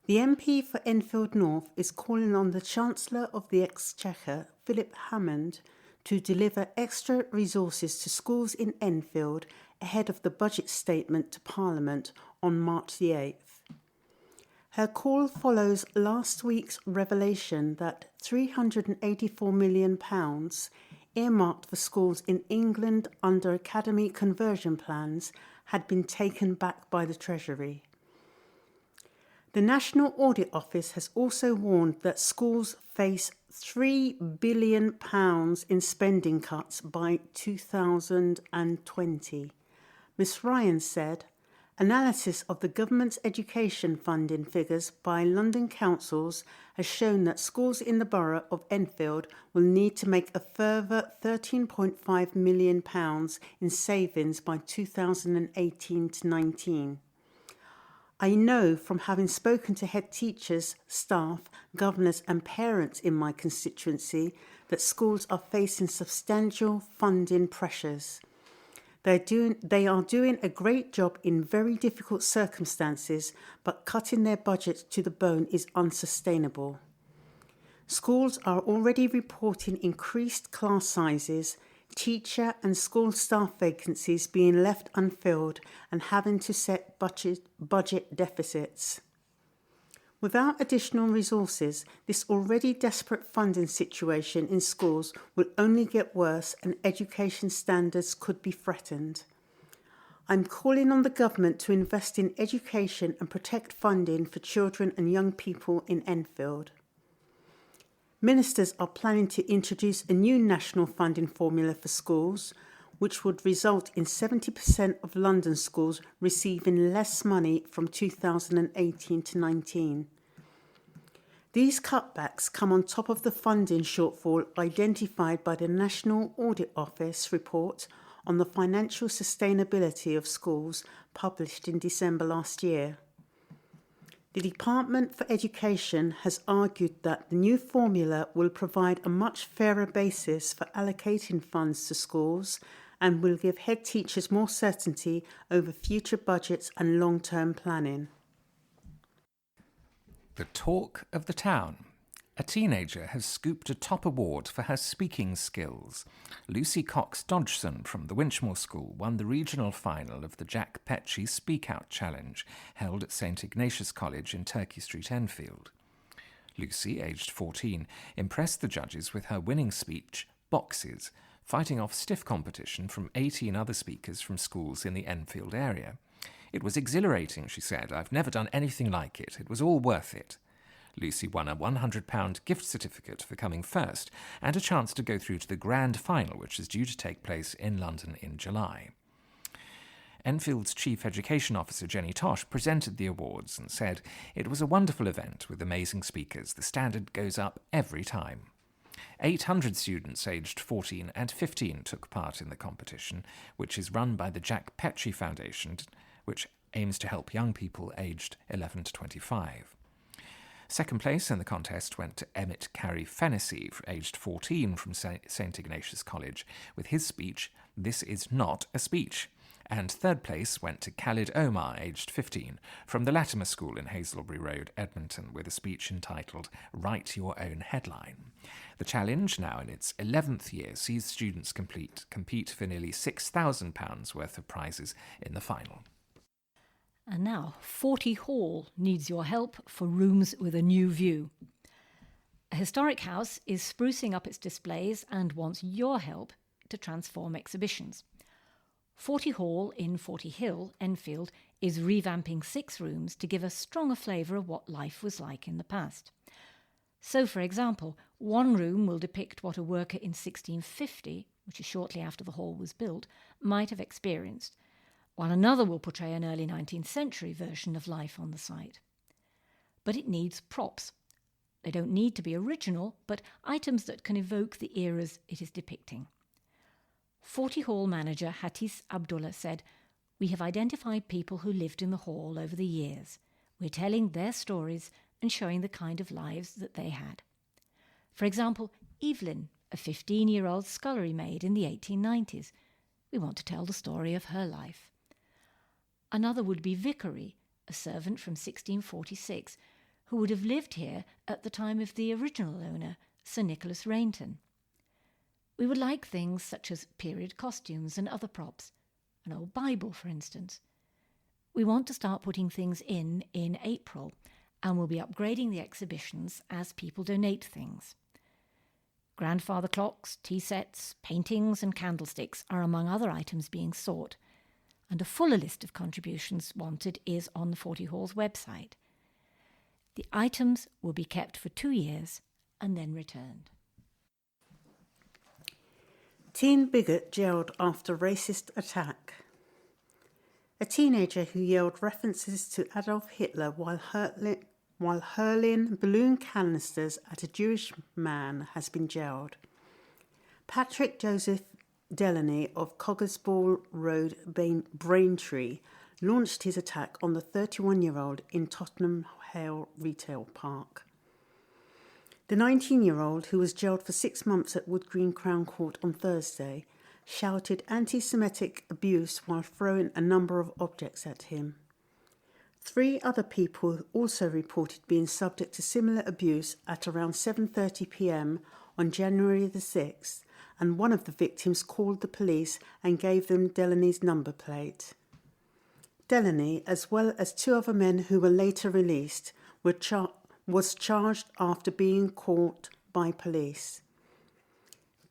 The MP for Enfield North is calling on the Chancellor of the Exchequer, Phillip Hammond, to deliver extra resources to schools in Enfield ahead of the budget statement to Parliament on March the 8th. Her call follows last week's revelation that £384 million earmarked for schools in England under academy conversion plans had been taken back by the Treasury. The National Audit Office has also warned that schools face £3 billion in spending cuts by 2020. Ms Ryan said, "Analysis of the government's education funding figures by London councils has shown that schools in the borough of Enfield will need to make a further £13.5 million in savings by 2018-19. I know from having spoken to head teachers, staff, governors and parents in my constituency that schools are facing substantial funding pressures. They are doing a great job in very difficult circumstances, but cutting their budgets to the bone is unsustainable. Schools are already reporting increased class sizes, teacher and school staff vacancies being left unfilled and having to set budget deficits. Without additional resources, this already desperate funding situation in schools will only get worse and education standards could be threatened. I'm calling on the government to invest in education and protect funding for children and young people in Enfield. Ministers are planning to introduce a new national funding formula for schools, which would result in 70% of London schools receiving less money from 2018 to 19. These cutbacks come on top of the funding shortfall identified by the National Audit Office report on the financial sustainability of schools published in December last year. The Department for Education has argued that the new formula will provide a much fairer basis for allocating funds to schools and will give head teachers more certainty over future budgets and long-term planning. The talk of the town. A teenager has scooped a top award for her speaking skills. Lucy Cox-Dodgson from the Winchmore School won the regional final of the Jack Petchey Speak Out Challenge, held at St Ignatius College in Turkey Street, Enfield. Lucy, aged 14, impressed the judges with her winning speech, Boxes, fighting off stiff competition from 18 other speakers from schools in the Enfield area. "It was exhilarating," she said. "I've never done anything like it. It was all worth it." Lucy won a £100 gift certificate for coming first and a chance to go through to the grand final, which is due to take place in London in July. Enfield's Chief Education Officer Jenny Tosh presented the awards and said, "It was a wonderful event with amazing speakers. The standard goes up every time." 800 students aged 14 and 15 took part in the competition, which is run by the Jack Petchey Foundation, which aims to help young people aged 11 to 25. Second place in the contest went to Emmett Carey Fennessy, aged 14, from St Ignatius College, with his speech, "This is not a speech." And third place went to Khalid Omar, aged 15, from the Latimer School in Hazelbury Road, Edmonton, with a speech entitled "Write Your Own Headline." The challenge, now in its 11th year, sees students compete for nearly £6,000 worth of prizes in the final. And now, 40 Hall needs your help for rooms with a new view. A historic house is sprucing up its displays and wants your help to transform exhibitions. 40 Hall in 40 Hill, Enfield, is revamping 6 rooms to give a stronger flavour of what life was like in the past. So, for example, one room will depict what a worker in 1650, which is shortly after the hall was built, might have experienced, while another will portray an early 19th century version of life on the site. But it needs props. They don't need to be original, but items that can evoke the eras it is depicting. 40 Hall manager Hatis Abdullah said, "We have identified people who lived in the hall over the years. We're telling their stories and showing the kind of lives that they had. For example, Evelyn, a 15-year-old scullery maid in the 1890s. We want to tell the story of her life. Another would be Vickery, a servant from 1646, who would have lived here at the time of the original owner, Sir Nicholas Rainton. We would like things such as period costumes and other props, an old Bible, for instance. We want to start putting things in April, and we'll be upgrading the exhibitions as people donate things. Grandfather clocks, tea sets, paintings and candlesticks are among other items being sought, and a fuller list of contributions wanted is on the 40 Hall's website. The items will be kept for 2 years and then returned." Teen bigot jailed after racist attack. A teenager who yelled references to Adolf Hitler while hurling balloon canisters at a Jewish man has been jailed. Patrick Joseph Delaney of Coggersball Road, Braintree, launched his attack on the 31-year-old in Tottenham Hale Retail Park. The 19-year-old, who was jailed for 6 months at Wood Green Crown Court on Thursday, shouted anti-Semitic abuse while throwing a number of objects at him. 3 other people also reported being subject to similar abuse at around 7:30 p.m. on January the 6th, and one of the victims called the police and gave them Delaney's number plate. Delaney, as well as 2 other men who were later released, was charged after being caught by police.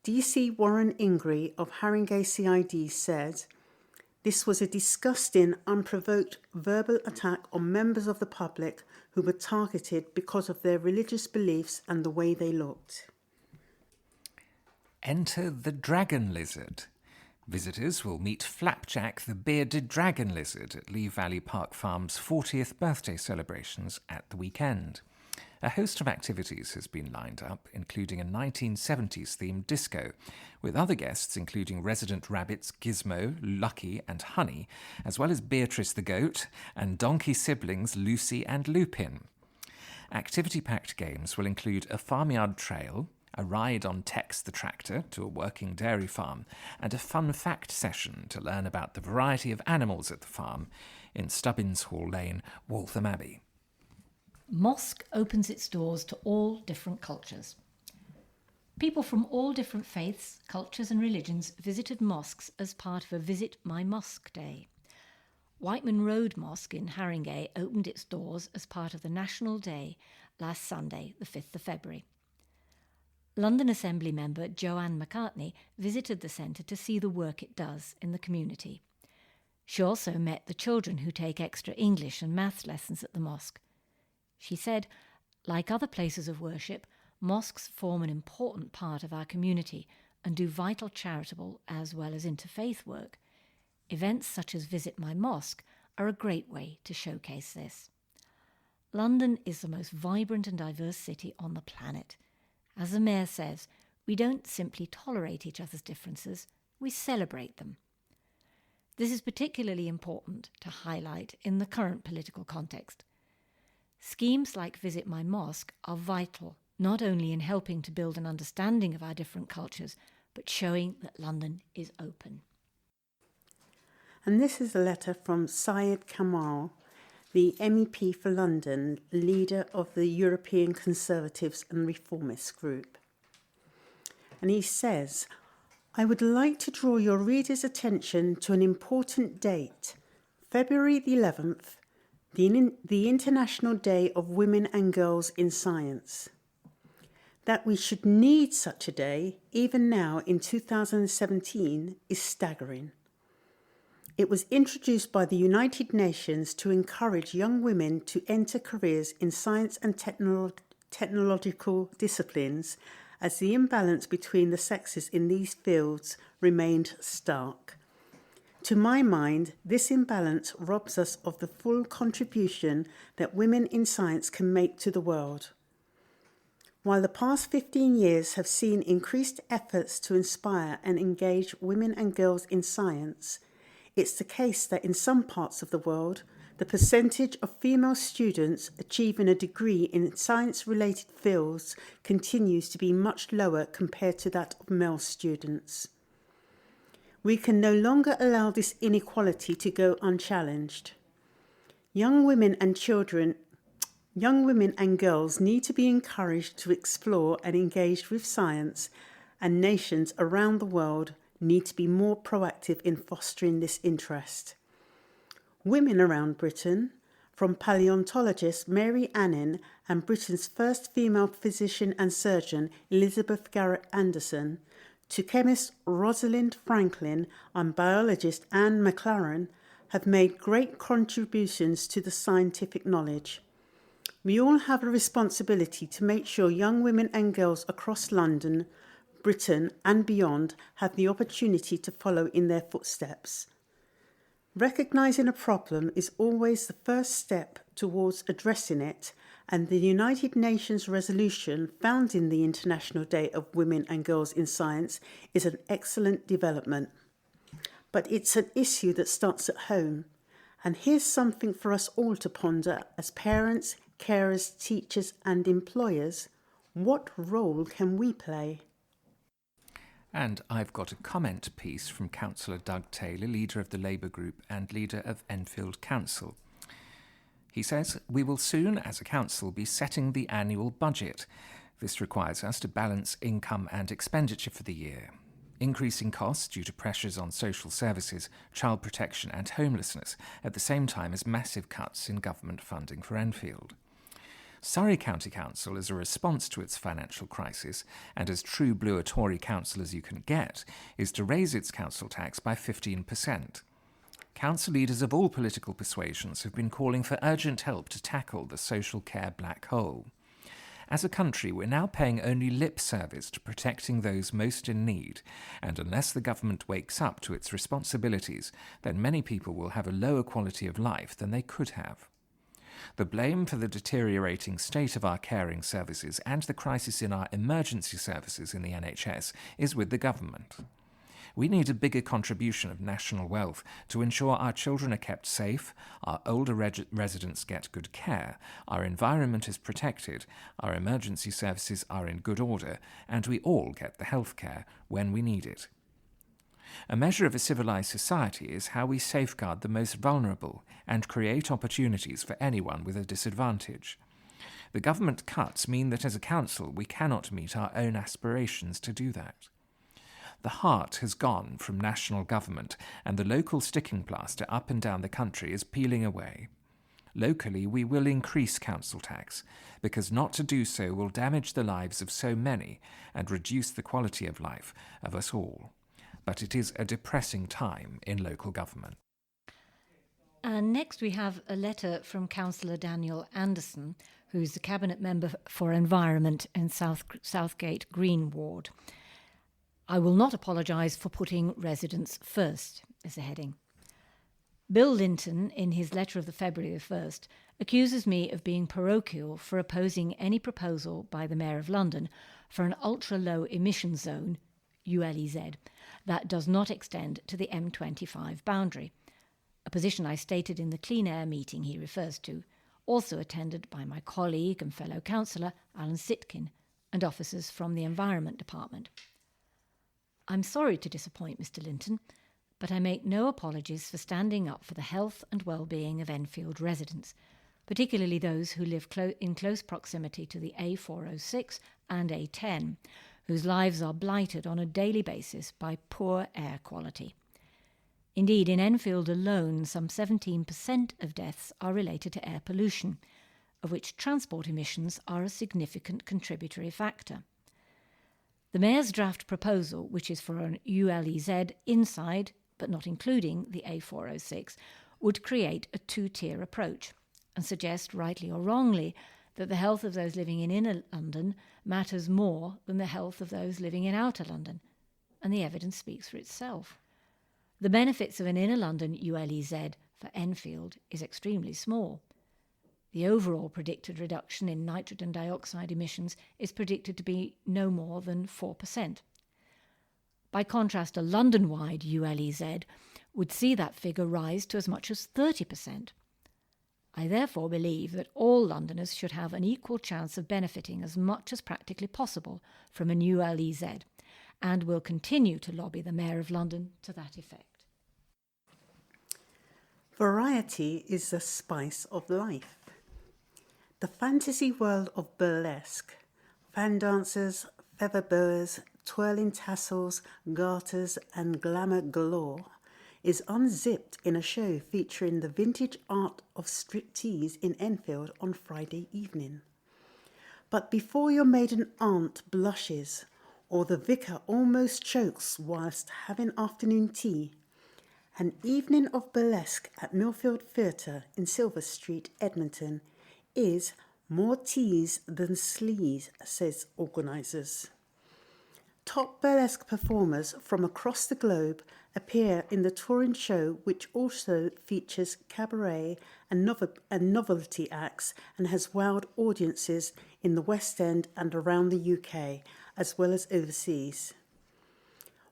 DC Warren Ingray of Haringey CID said, "This was a disgusting, unprovoked verbal attack on members of the public who were targeted because of their religious beliefs and the way they looked." Enter the dragon lizard. Visitors will meet Flapjack the bearded dragon lizard at Lee Valley Park Farm's 40th birthday celebrations at the weekend. A host of activities has been lined up, including a 1970s-themed disco, with other guests including resident rabbits Gizmo, Lucky and Honey, as well as Beatrice the goat and donkey siblings Lucy and Lupin. Activity-packed games will include a farmyard trail, a ride on Tex the tractor to a working dairy farm, and a fun fact session to learn about the variety of animals at the farm in Stubbins Hall Lane, Waltham Abbey. Mosque opens its doors to all different cultures. People from all different faiths, cultures and religions visited mosques as part of a Visit My Mosque Day. Whiteman Road Mosque in Haringey opened its doors as part of the National Day last Sunday, the 5th of February. London Assembly member Joanne McCartney visited the centre to see the work it does in the community. She also met the children who take extra English and maths lessons at the mosque. She said, like other places of worship, mosques form an important part of our community and do vital charitable as well as interfaith work. Events such as Visit My Mosque are a great way to showcase this. London is the most vibrant and diverse city on the planet. As the Mayor says, we don't simply tolerate each other's differences, we celebrate them. This is particularly important to highlight in the current political context. Schemes like Visit My Mosque are vital, not only in helping to build an understanding of our different cultures, but showing that London is open. And this is a letter from Syed Kamal, the MEP for London, leader of the European Conservatives and Reformists group. And he says, "I would like to draw your readers' attention to an important date, February the 11th, the International Day of Women and Girls in Science. That we should need such a day, even now in 2017, is staggering. It was introduced by the United Nations to encourage young women to enter careers in science and technological disciplines, as the imbalance between the sexes in these fields remained stark. To my mind, this imbalance robs us of the full contribution that women in science can make to the world. While the past 15 years have seen increased efforts to inspire and engage women and girls in science, it's the case that in some parts of the world, the percentage of female students achieving a degree in science-related fields continues to be much lower compared to that of male students. We can no longer allow this inequality to go unchallenged. Young women and girls need to be encouraged to explore and engage with science, and nations around the world need to be more proactive in fostering this interest. Women around Britain, from paleontologist Mary Annin and Britain's first female physician and surgeon Elizabeth Garrett Anderson, to chemist Rosalind Franklin and biologist Anne McLaren, have made great contributions to the scientific knowledge. We all have a responsibility to make sure young women and girls across London, Britain and beyond have the opportunity to follow in their footsteps. Recognising a problem is always the first step towards addressing it, and the United Nations resolution founding the International Day of Women and Girls in Science is an excellent development. But it's an issue that starts at home, and here's something for us all to ponder as parents, carers, teachers and employers. What role can we play? And I've got a comment piece from Councillor Doug Taylor, leader of the Labour Group and leader of Enfield Council. He says, "We will soon, as a council, be setting the annual budget. This requires us to balance income and expenditure for the year. Increasing costs due to pressures on social services, child protection and homelessness, at the same time as massive cuts in government funding for Enfield. Surrey County Council, as a response to its financial crisis, and as true blue a Tory council as you can get, is to raise its council tax by 15%. Council leaders of all political persuasions have been calling for urgent help to tackle the social care black hole. As a country, we're now paying only lip service to protecting those most in need, and unless the government wakes up to its responsibilities, then many people will have a lower quality of life than they could have. The blame for the deteriorating state of our caring services and the crisis in our emergency services in the NHS is with the government. We need a bigger contribution of national wealth to ensure our children are kept safe, our older residents get good care, our environment is protected, our emergency services are in good order, and we all get the health care when we need it. A measure of a civilised society is how we safeguard the most vulnerable and create opportunities for anyone with a disadvantage. The government cuts mean that as a council we cannot meet our own aspirations to do that. The heart has gone from national government, and the local sticking plaster up and down the country is peeling away. Locally, we will increase council tax, because not to do so will damage the lives of so many and reduce the quality of life of us all. But it is a depressing time in local government. And next we have a letter from Councillor Daniel Anderson, who's the Cabinet Member for Environment in Southgate Green Ward. I will not apologise for putting residents first, is the heading. Bill Linton, in his letter of the February the 1st, accuses me of being parochial for opposing any proposal by the Mayor of London for an ultra-low emission zone, ULEZ, that does not extend to the M25 boundary, a position I stated in the Clean Air meeting he refers to, also attended by my colleague and fellow councillor Alan Sitkin and officers from the Environment Department. I'm sorry to disappoint Mr. Linton, but I make no apologies for standing up for the health and well-being of Enfield residents, particularly those who live in close proximity to the A406 and A10, whose lives are blighted on a daily basis by poor air quality. Indeed, in Enfield alone, some 17% of deaths are related to air pollution, of which transport emissions are a significant contributory factor. The Mayor's draft proposal, which is for an ULEZ inside, but not including, the A406, would create a two-tier approach and suggest, rightly or wrongly, that the health of those living in inner London matters more than the health of those living in outer London, and the evidence speaks for itself. The benefits of an inner London ULEZ for Enfield is extremely small. The overall predicted reduction in nitrogen dioxide emissions is predicted to be no more than 4%. By contrast, a London-wide ULEZ would see that figure rise to as much as 30%. I therefore believe that all Londoners should have an equal chance of benefiting as much as practically possible from a new ULEZ, and will continue to lobby the Mayor of London to that effect. Variety is the spice of life. The fantasy world of burlesque, fan dancers, feather boas, twirling tassels, garters and glamour galore is unzipped in a show featuring the vintage art of striptease in Enfield on Friday evening. But before your maiden aunt blushes or the vicar almost chokes whilst having afternoon tea, an evening of burlesque at Millfield Theatre in Silver Street, Edmonton, is more tease than sleaze, says organisers. Top burlesque performers from across the globe appear in the touring show, which also features cabaret and novelty acts and has wowed audiences in the West End and around the UK, as well as overseas.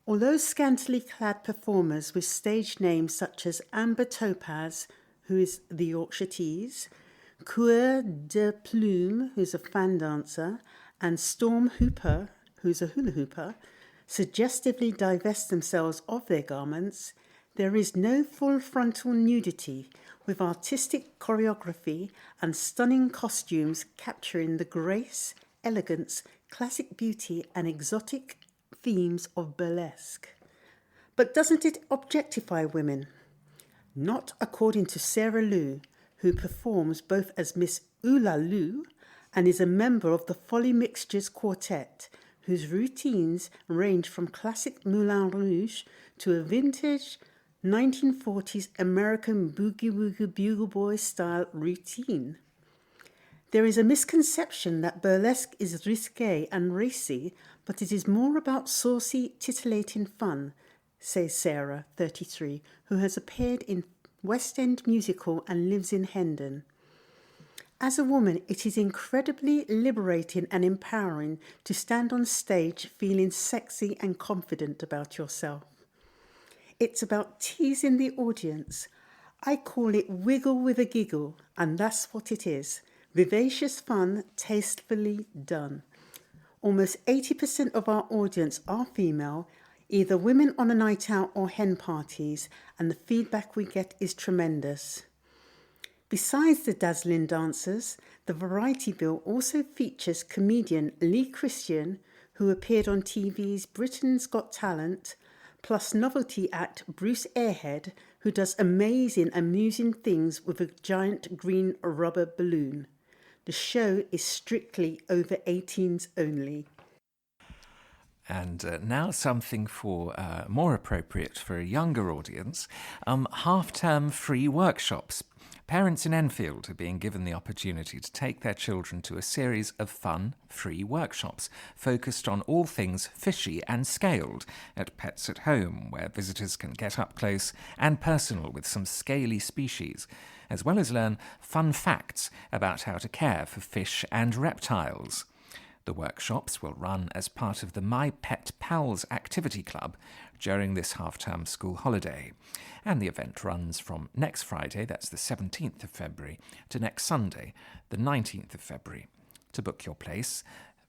Although scantily clad performers with stage names such as Amber Topaz, who is the Yorkshire Tease, Coeur de Plume, who's a fan dancer, and Storm Hooper, who's a hula hooper, suggestively divest themselves of their garments, there is no full frontal nudity, with artistic choreography and stunning costumes capturing the grace, elegance, classic beauty and exotic themes of burlesque. But doesn't it objectify women? Not according to Sarah Lou, who performs both as Miss Oolaloo and is a member of the Folly Mixtures Quartet, whose routines range from classic Moulin Rouge to a vintage 1940s American boogie-woogie bugle boy style routine. There is a misconception that burlesque is risque and racy, but it is more about saucy, titillating fun, says Sarah, 33, who has appeared in West End musical and lives in Hendon. As a woman, it is incredibly liberating and empowering to stand on stage feeling sexy and confident about yourself. It's about teasing the audience. I call it wiggle with a giggle, and that's what it is. Vivacious fun, tastefully done. Almost 80% of our audience are female, either women on a night out or hen parties, and the feedback we get is tremendous. Besides the dazzling dancers, the variety bill also features comedian Lee Christian, who appeared on TV's Britain's Got Talent, plus novelty act Bruce Airhead, who does amazing, amusing things with a giant green rubber balloon. The show is strictly over 18s only. And now something for more appropriate for a younger audience, half-term free workshops. Parents in Enfield are being given the opportunity to take their children to a series of fun, free workshops focused on all things fishy and scaled at Pets at Home, where visitors can get up close and personal with some scaly species, as well as learn fun facts about how to care for fish and reptiles. The workshops will run as part of the My Pet Pals activity club during this half-term school holiday. And the event runs from next Friday, that's the 17th of February, to next Sunday, the 19th of February. To book your place,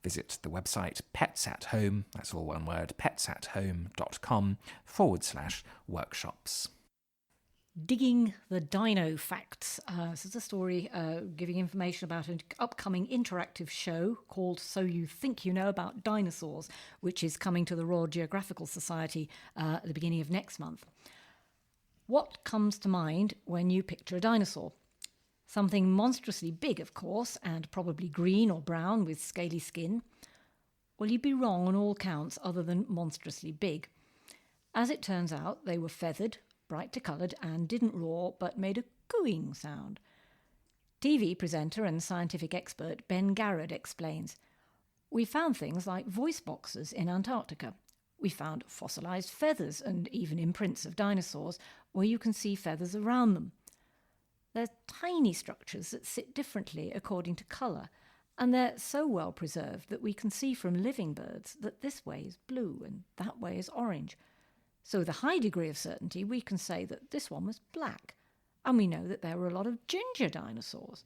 visit the website Pets at Home, that's all one word, petsathome.com/workshops. Digging the Dino Facts. This is a story giving information about an upcoming interactive show called So You Think You Know About Dinosaurs, which is coming to the Royal Geographical Society at the beginning of next month. What comes to mind when you picture a dinosaur? Something monstrously big, of course, and probably green or brown with scaly skin. Well, you'd be wrong on all counts other than monstrously big. As it turns out, they were feathered, bright coloured, and didn't roar but made a cooing sound. TV presenter and scientific expert Ben Garrett explains, "We found things like voice boxes in Antarctica. We found fossilised feathers and even imprints of dinosaurs where you can see feathers around them. They're tiny structures that sit differently according to colour, and they're so well preserved that we can see from living birds that this way is blue and that way is orange. So with a high degree of certainty, we can say that this one was black, and we know that there were a lot of ginger dinosaurs.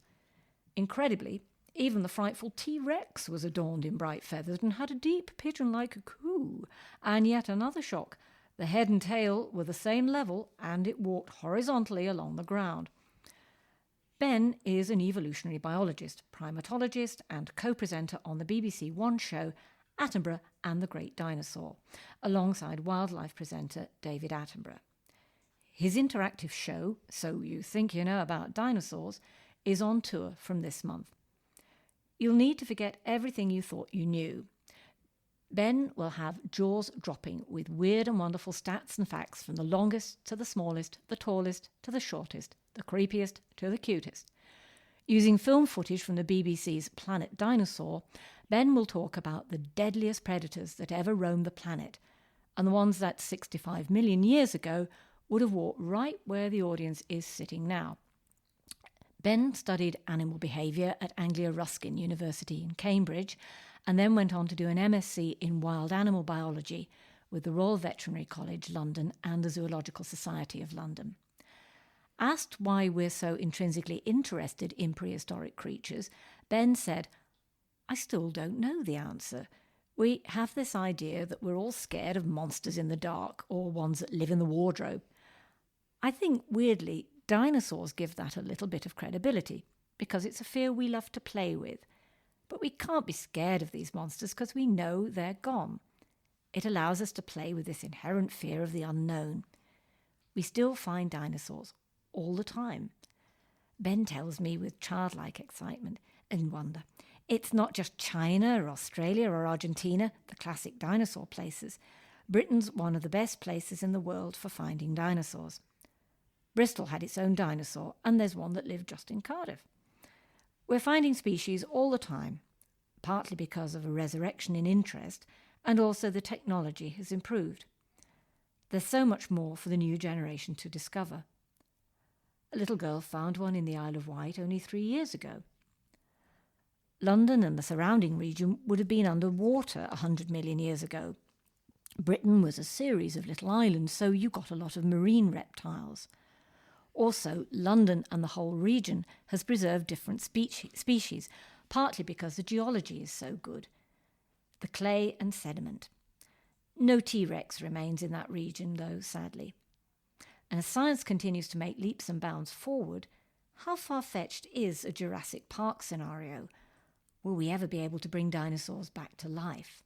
Incredibly, even the frightful T-Rex was adorned in bright feathers and had a deep pigeon-like coo. And yet another shock, the head and tail were the same level, and it walked horizontally along the ground." Ben is an evolutionary biologist, primatologist, and co-presenter on the BBC One show Attenborough and the Great Dinosaur, alongside wildlife presenter David Attenborough. His interactive show, So You Think You Know About Dinosaurs, is on tour from this month. You'll need to forget everything you thought you knew. Ben will have jaws dropping with weird and wonderful stats and facts from the longest to the smallest, the tallest to the shortest, the creepiest to the cutest. Using film footage from the BBC's Planet Dinosaur, Ben will talk about the deadliest predators that ever roamed the planet, and the ones that 65 million years ago would have walked right where the audience is sitting now. Ben studied animal behaviour at Anglia Ruskin University in Cambridge, and then went on to do an MSc in wild animal biology with the Royal Veterinary College London and the Zoological Society of London. Asked why we're so intrinsically interested in prehistoric creatures, Ben said, "I still don't know the answer. We have this idea that we're all scared of monsters in the dark or ones that live in the wardrobe. I think, weirdly, dinosaurs give that a little bit of credibility because it's a fear we love to play with. But we can't be scared of these monsters because we know they're gone. It allows us to play with this inherent fear of the unknown. We still find dinosaurs all the time." Ben tells me with childlike excitement and wonder, It's not just China or Australia or Argentina, the classic dinosaur places. Britain's one of the best places in the world for finding dinosaurs. Bristol had its own dinosaur, and there's one that lived just in Cardiff. We're finding species all the time, partly because of a resurrection in interest, and also the technology has improved. There's so much more for the new generation to discover. A little girl found one in the Isle of Wight only 3 years ago. London and the surrounding region would have been under water 100 million years ago. Britain was a series of little islands, so you got a lot of marine reptiles. Also, London and the whole region has preserved different species, partly because the geology is so good. The clay and sediment. No T-Rex remains in that region, though, sadly. And as science continues to make leaps and bounds forward, how far-fetched is a Jurassic Park scenario? Will we ever be able to bring dinosaurs back to life?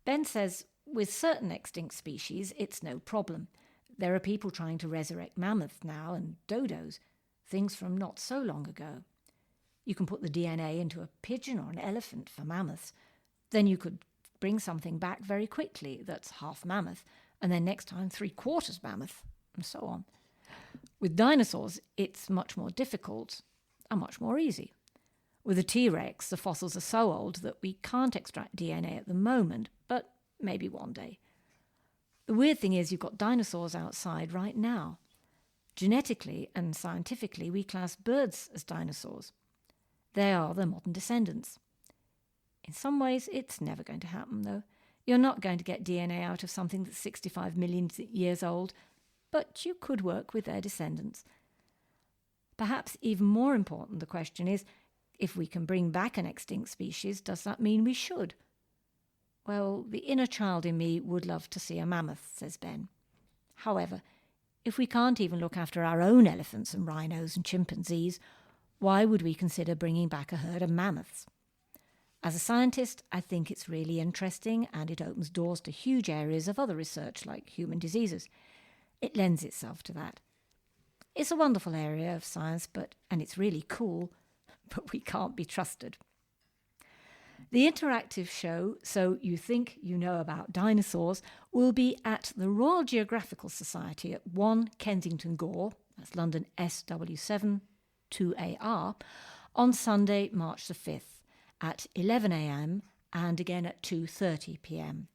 Ben says, with certain extinct species, it's no problem. There are people trying to resurrect mammoths now and dodos, things from not so long ago. You can put the DNA into a pigeon or an elephant for mammoths. Then you could bring something back very quickly that's half mammoth, and then next time 3/4 mammoth, and so on. With dinosaurs, it's much more difficult and much more easy. With a T-Rex, the fossils are so old that we can't extract DNA at the moment, but maybe one day. The weird thing is you've got dinosaurs outside right now. Genetically and scientifically, we class birds as dinosaurs. They are their modern descendants. In some ways, it's never going to happen, though. You're not going to get DNA out of something that's 65 million years old, but you could work with their descendants. Perhaps even more important, the question is, if we can bring back an extinct species, does that mean we should? Well, the inner child in me would love to see a mammoth, says Ben. However, if we can't even look after our own elephants and rhinos and chimpanzees, why would we consider bringing back a herd of mammoths? As a scientist, I think it's really interesting and it opens doors to huge areas of other research like human diseases. It lends itself to that. It's a wonderful area of science, and it's really cool, but we can't be trusted. The interactive show, So You Think You Know About Dinosaurs, will be at the Royal Geographical Society at 1 Kensington Gore, that's London SW7 2AR, on Sunday, March the 5th at 11 a.m. and again at 2:30 p.m.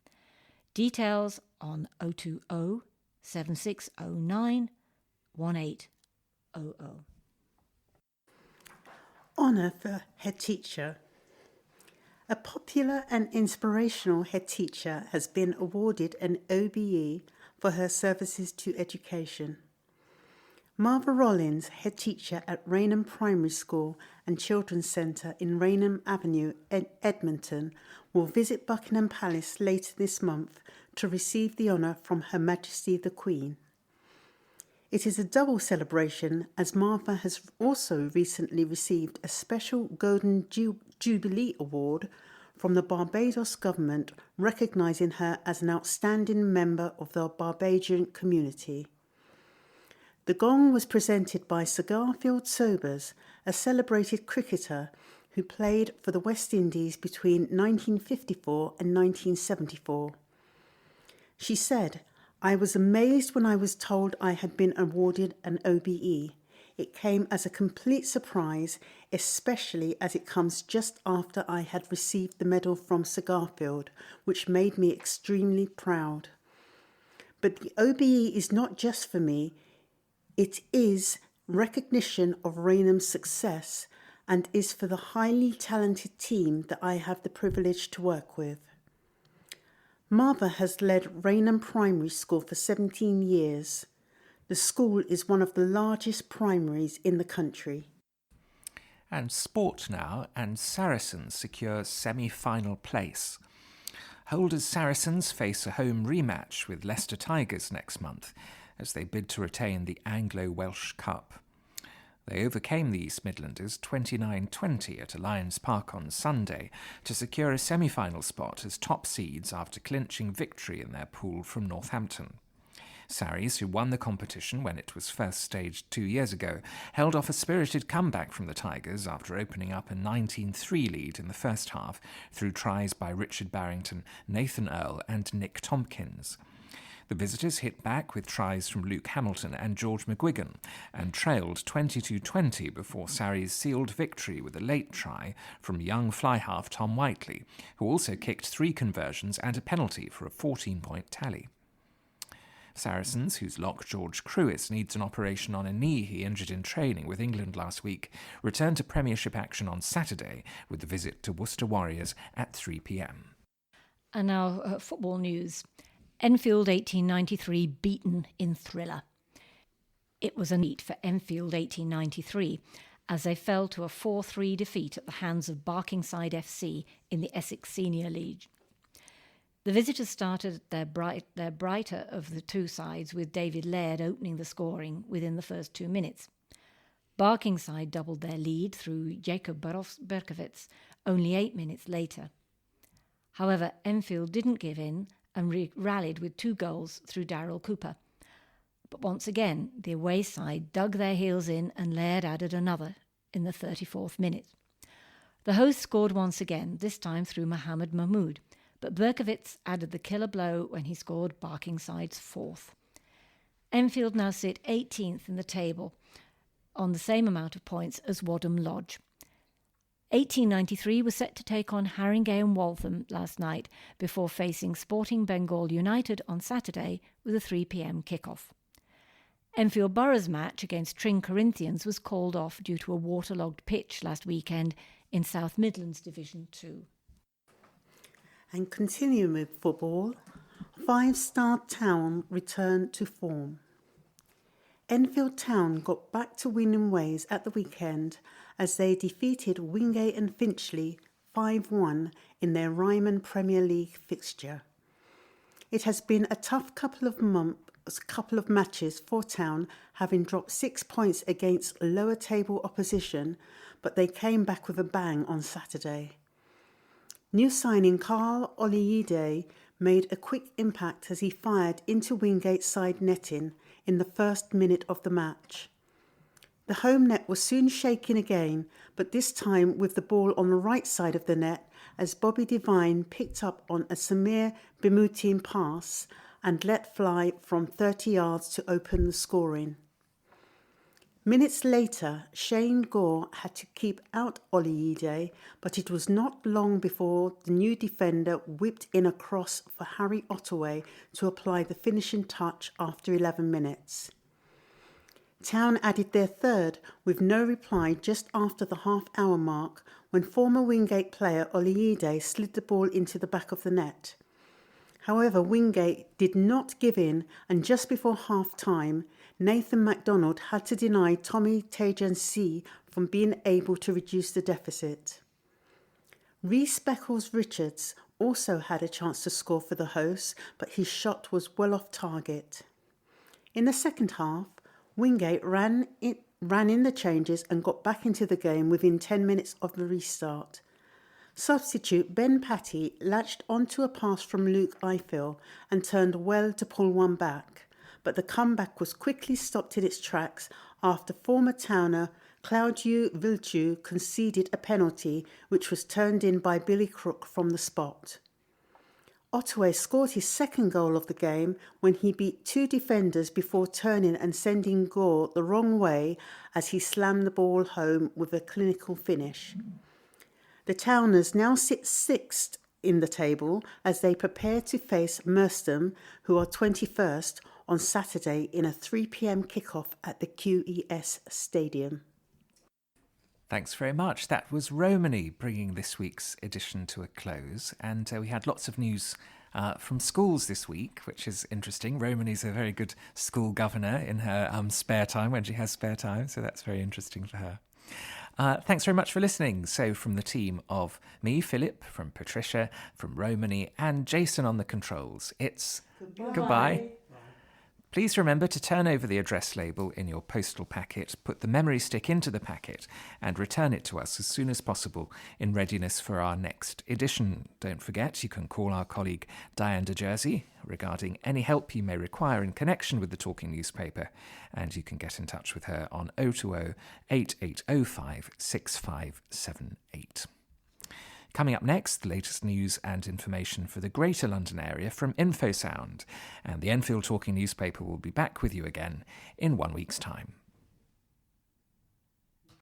Details on 020 7609 1800. Honour for head teacher. A popular and inspirational head teacher has been awarded an OBE for her services to education. Martha Rollins, head teacher at Raynham Primary School and Children's Centre in Raynham Avenue, Edmonton, will visit Buckingham Palace later this month to receive the honour from Her Majesty the Queen. It is a double celebration as Martha has also recently received a special Golden Jubilee Award from the Barbados government recognising her as an outstanding member of the Barbadian community. The gong was presented by Sir Garfield Sobers, a celebrated cricketer who played for the West Indies between 1954 and 1974. She said, "I was amazed when I was told I had been awarded an OBE. It came as a complete surprise, especially as it comes just after I had received the medal from Sir Garfield, which made me extremely proud. But the OBE is not just for me, it is recognition of Raynham's success and is for the highly talented team that I have the privilege to work with." Martha has led Raynham Primary School for 17 years. The school is one of the largest primaries in the country. And sport now, and Saracens secure semi-final place. Holders Saracens face a home rematch with Leicester Tigers next month as they bid to retain the Anglo-Welsh Cup. They overcame the East Midlanders 29-20 at Alliance Park on Sunday to secure a semi-final spot as top seeds after clinching victory in their pool from Northampton. Sarries, who won the competition when it was first staged 2 years ago, held off a spirited comeback from the Tigers after opening up a 19-3 lead in the first half through tries by Richard Barrington, Nathan Earl and Nick Tompkins. The visitors hit back with tries from Luke Hamilton and George McGuigan and trailed 22-20 before Sarries sealed victory with a late try from young fly-half Tom Whiteley, who also kicked 3 conversions and a penalty for a 14-point tally. Saracens, whose lock George Cruis needs an operation on a knee he injured in training with England last week, returned to Premiership action on Saturday with the visit to Worcester Warriors at 3 p.m. And now football news. Enfield 1893 beaten in Thriller. It was a neat for Enfield 1893 as they fell to a 4-3 defeat at the hands of Barkingside FC in the Essex Senior League. The visitors started their brighter of the two sides, with David Laird opening the scoring within the first 2 minutes. Barkingside doubled their lead through Jacob Berkowitz only 8 minutes later. However, Enfield didn't give in and rallied with 2 goals through Daryl Cooper. But once again, the away side dug their heels in and Laird added another in the 34th minute. The hosts scored once again, this time through Mohammed Mahmood, but Berkowitz added the killer blow when he scored Barkingside's 4th. Enfield now sit 18th in the table on the same amount of points as Wadham Lodge. 1893 was set to take on Haringey and Waltham last night before facing Sporting Bengal United on Saturday with a 3 p.m. kick-off. Enfield Borough's match against Tring Corinthians was called off due to a waterlogged pitch last weekend in South Midlands Division 2. And continuing with football, 5-star Town returned to form. Enfield Town got back to winning ways at the weekend as they defeated Wingate and Finchley 5-1 in their Ryman Premier League fixture. It has been a tough couple of matches for Town, having dropped 6 points against lower table opposition, but they came back with a bang on Saturday. New signing Carl Oliide made a quick impact as he fired into Wingate's side netting in the first minute of the match. The home net was soon shaken again, but this time with the ball on the right side of the net as Bobby Devine picked up on a Samir Bimutin pass and let fly from 30 yards to open the scoring. Minutes later, Shane Gore had to keep out Oliide, but it was not long before the new defender whipped in a cross for Harry Ottaway to apply the finishing touch after 11 minutes. Town added their third with no reply just after the half-hour mark when former Wingate player Oliide slid the ball into the back of the net. However, Wingate did not give in, and just before half-time, Nathan MacDonald had to deny Tommy Tajansi from being able to reduce the deficit. Rhys Beckles-Richards also had a chance to score for the hosts, but his shot was well off target. In the second half, Wingate ran in the changes and got back into the game within 10 minutes of the restart. Substitute Ben Patty latched onto a pass from Luke Eiffel and turned well to pull one back, but the comeback was quickly stopped in its tracks after former Towner Claudiu Vilciu conceded a penalty which was turned in by Billy Crook from the spot. Ottaway scored his second goal of the game when he beat 2 defenders before turning and sending Gore the wrong way as he slammed the ball home with a clinical finish. The Towners now sit 6th in the table as they prepare to face Merstham, who are 21st, on Saturday in a 3 p.m. kickoff at the QES Stadium. Thanks very much. That was Romany bringing this week's edition to a close. And we had lots of news from schools this week, which is interesting. Romany's a very good school governor in her spare time, when she has spare time. So that's very interesting for her. Thanks very much for listening. So from the team of me, Phillip, from Patricia, from Romany, and Jason on the controls, it's goodbye. Please remember to turn over the address label in your postal packet, put the memory stick into the packet, and return it to us as soon as possible in readiness for our next edition. Don't forget, you can call our colleague Diane de Jersey regarding any help you may require in connection with the Talking Newspaper, and you can get in touch with her on 020 8805 6578. Coming up next, the latest news and information for the Greater London area from InfoSound, and the Enfield Talking Newspaper will be back with you again in 1 week's time.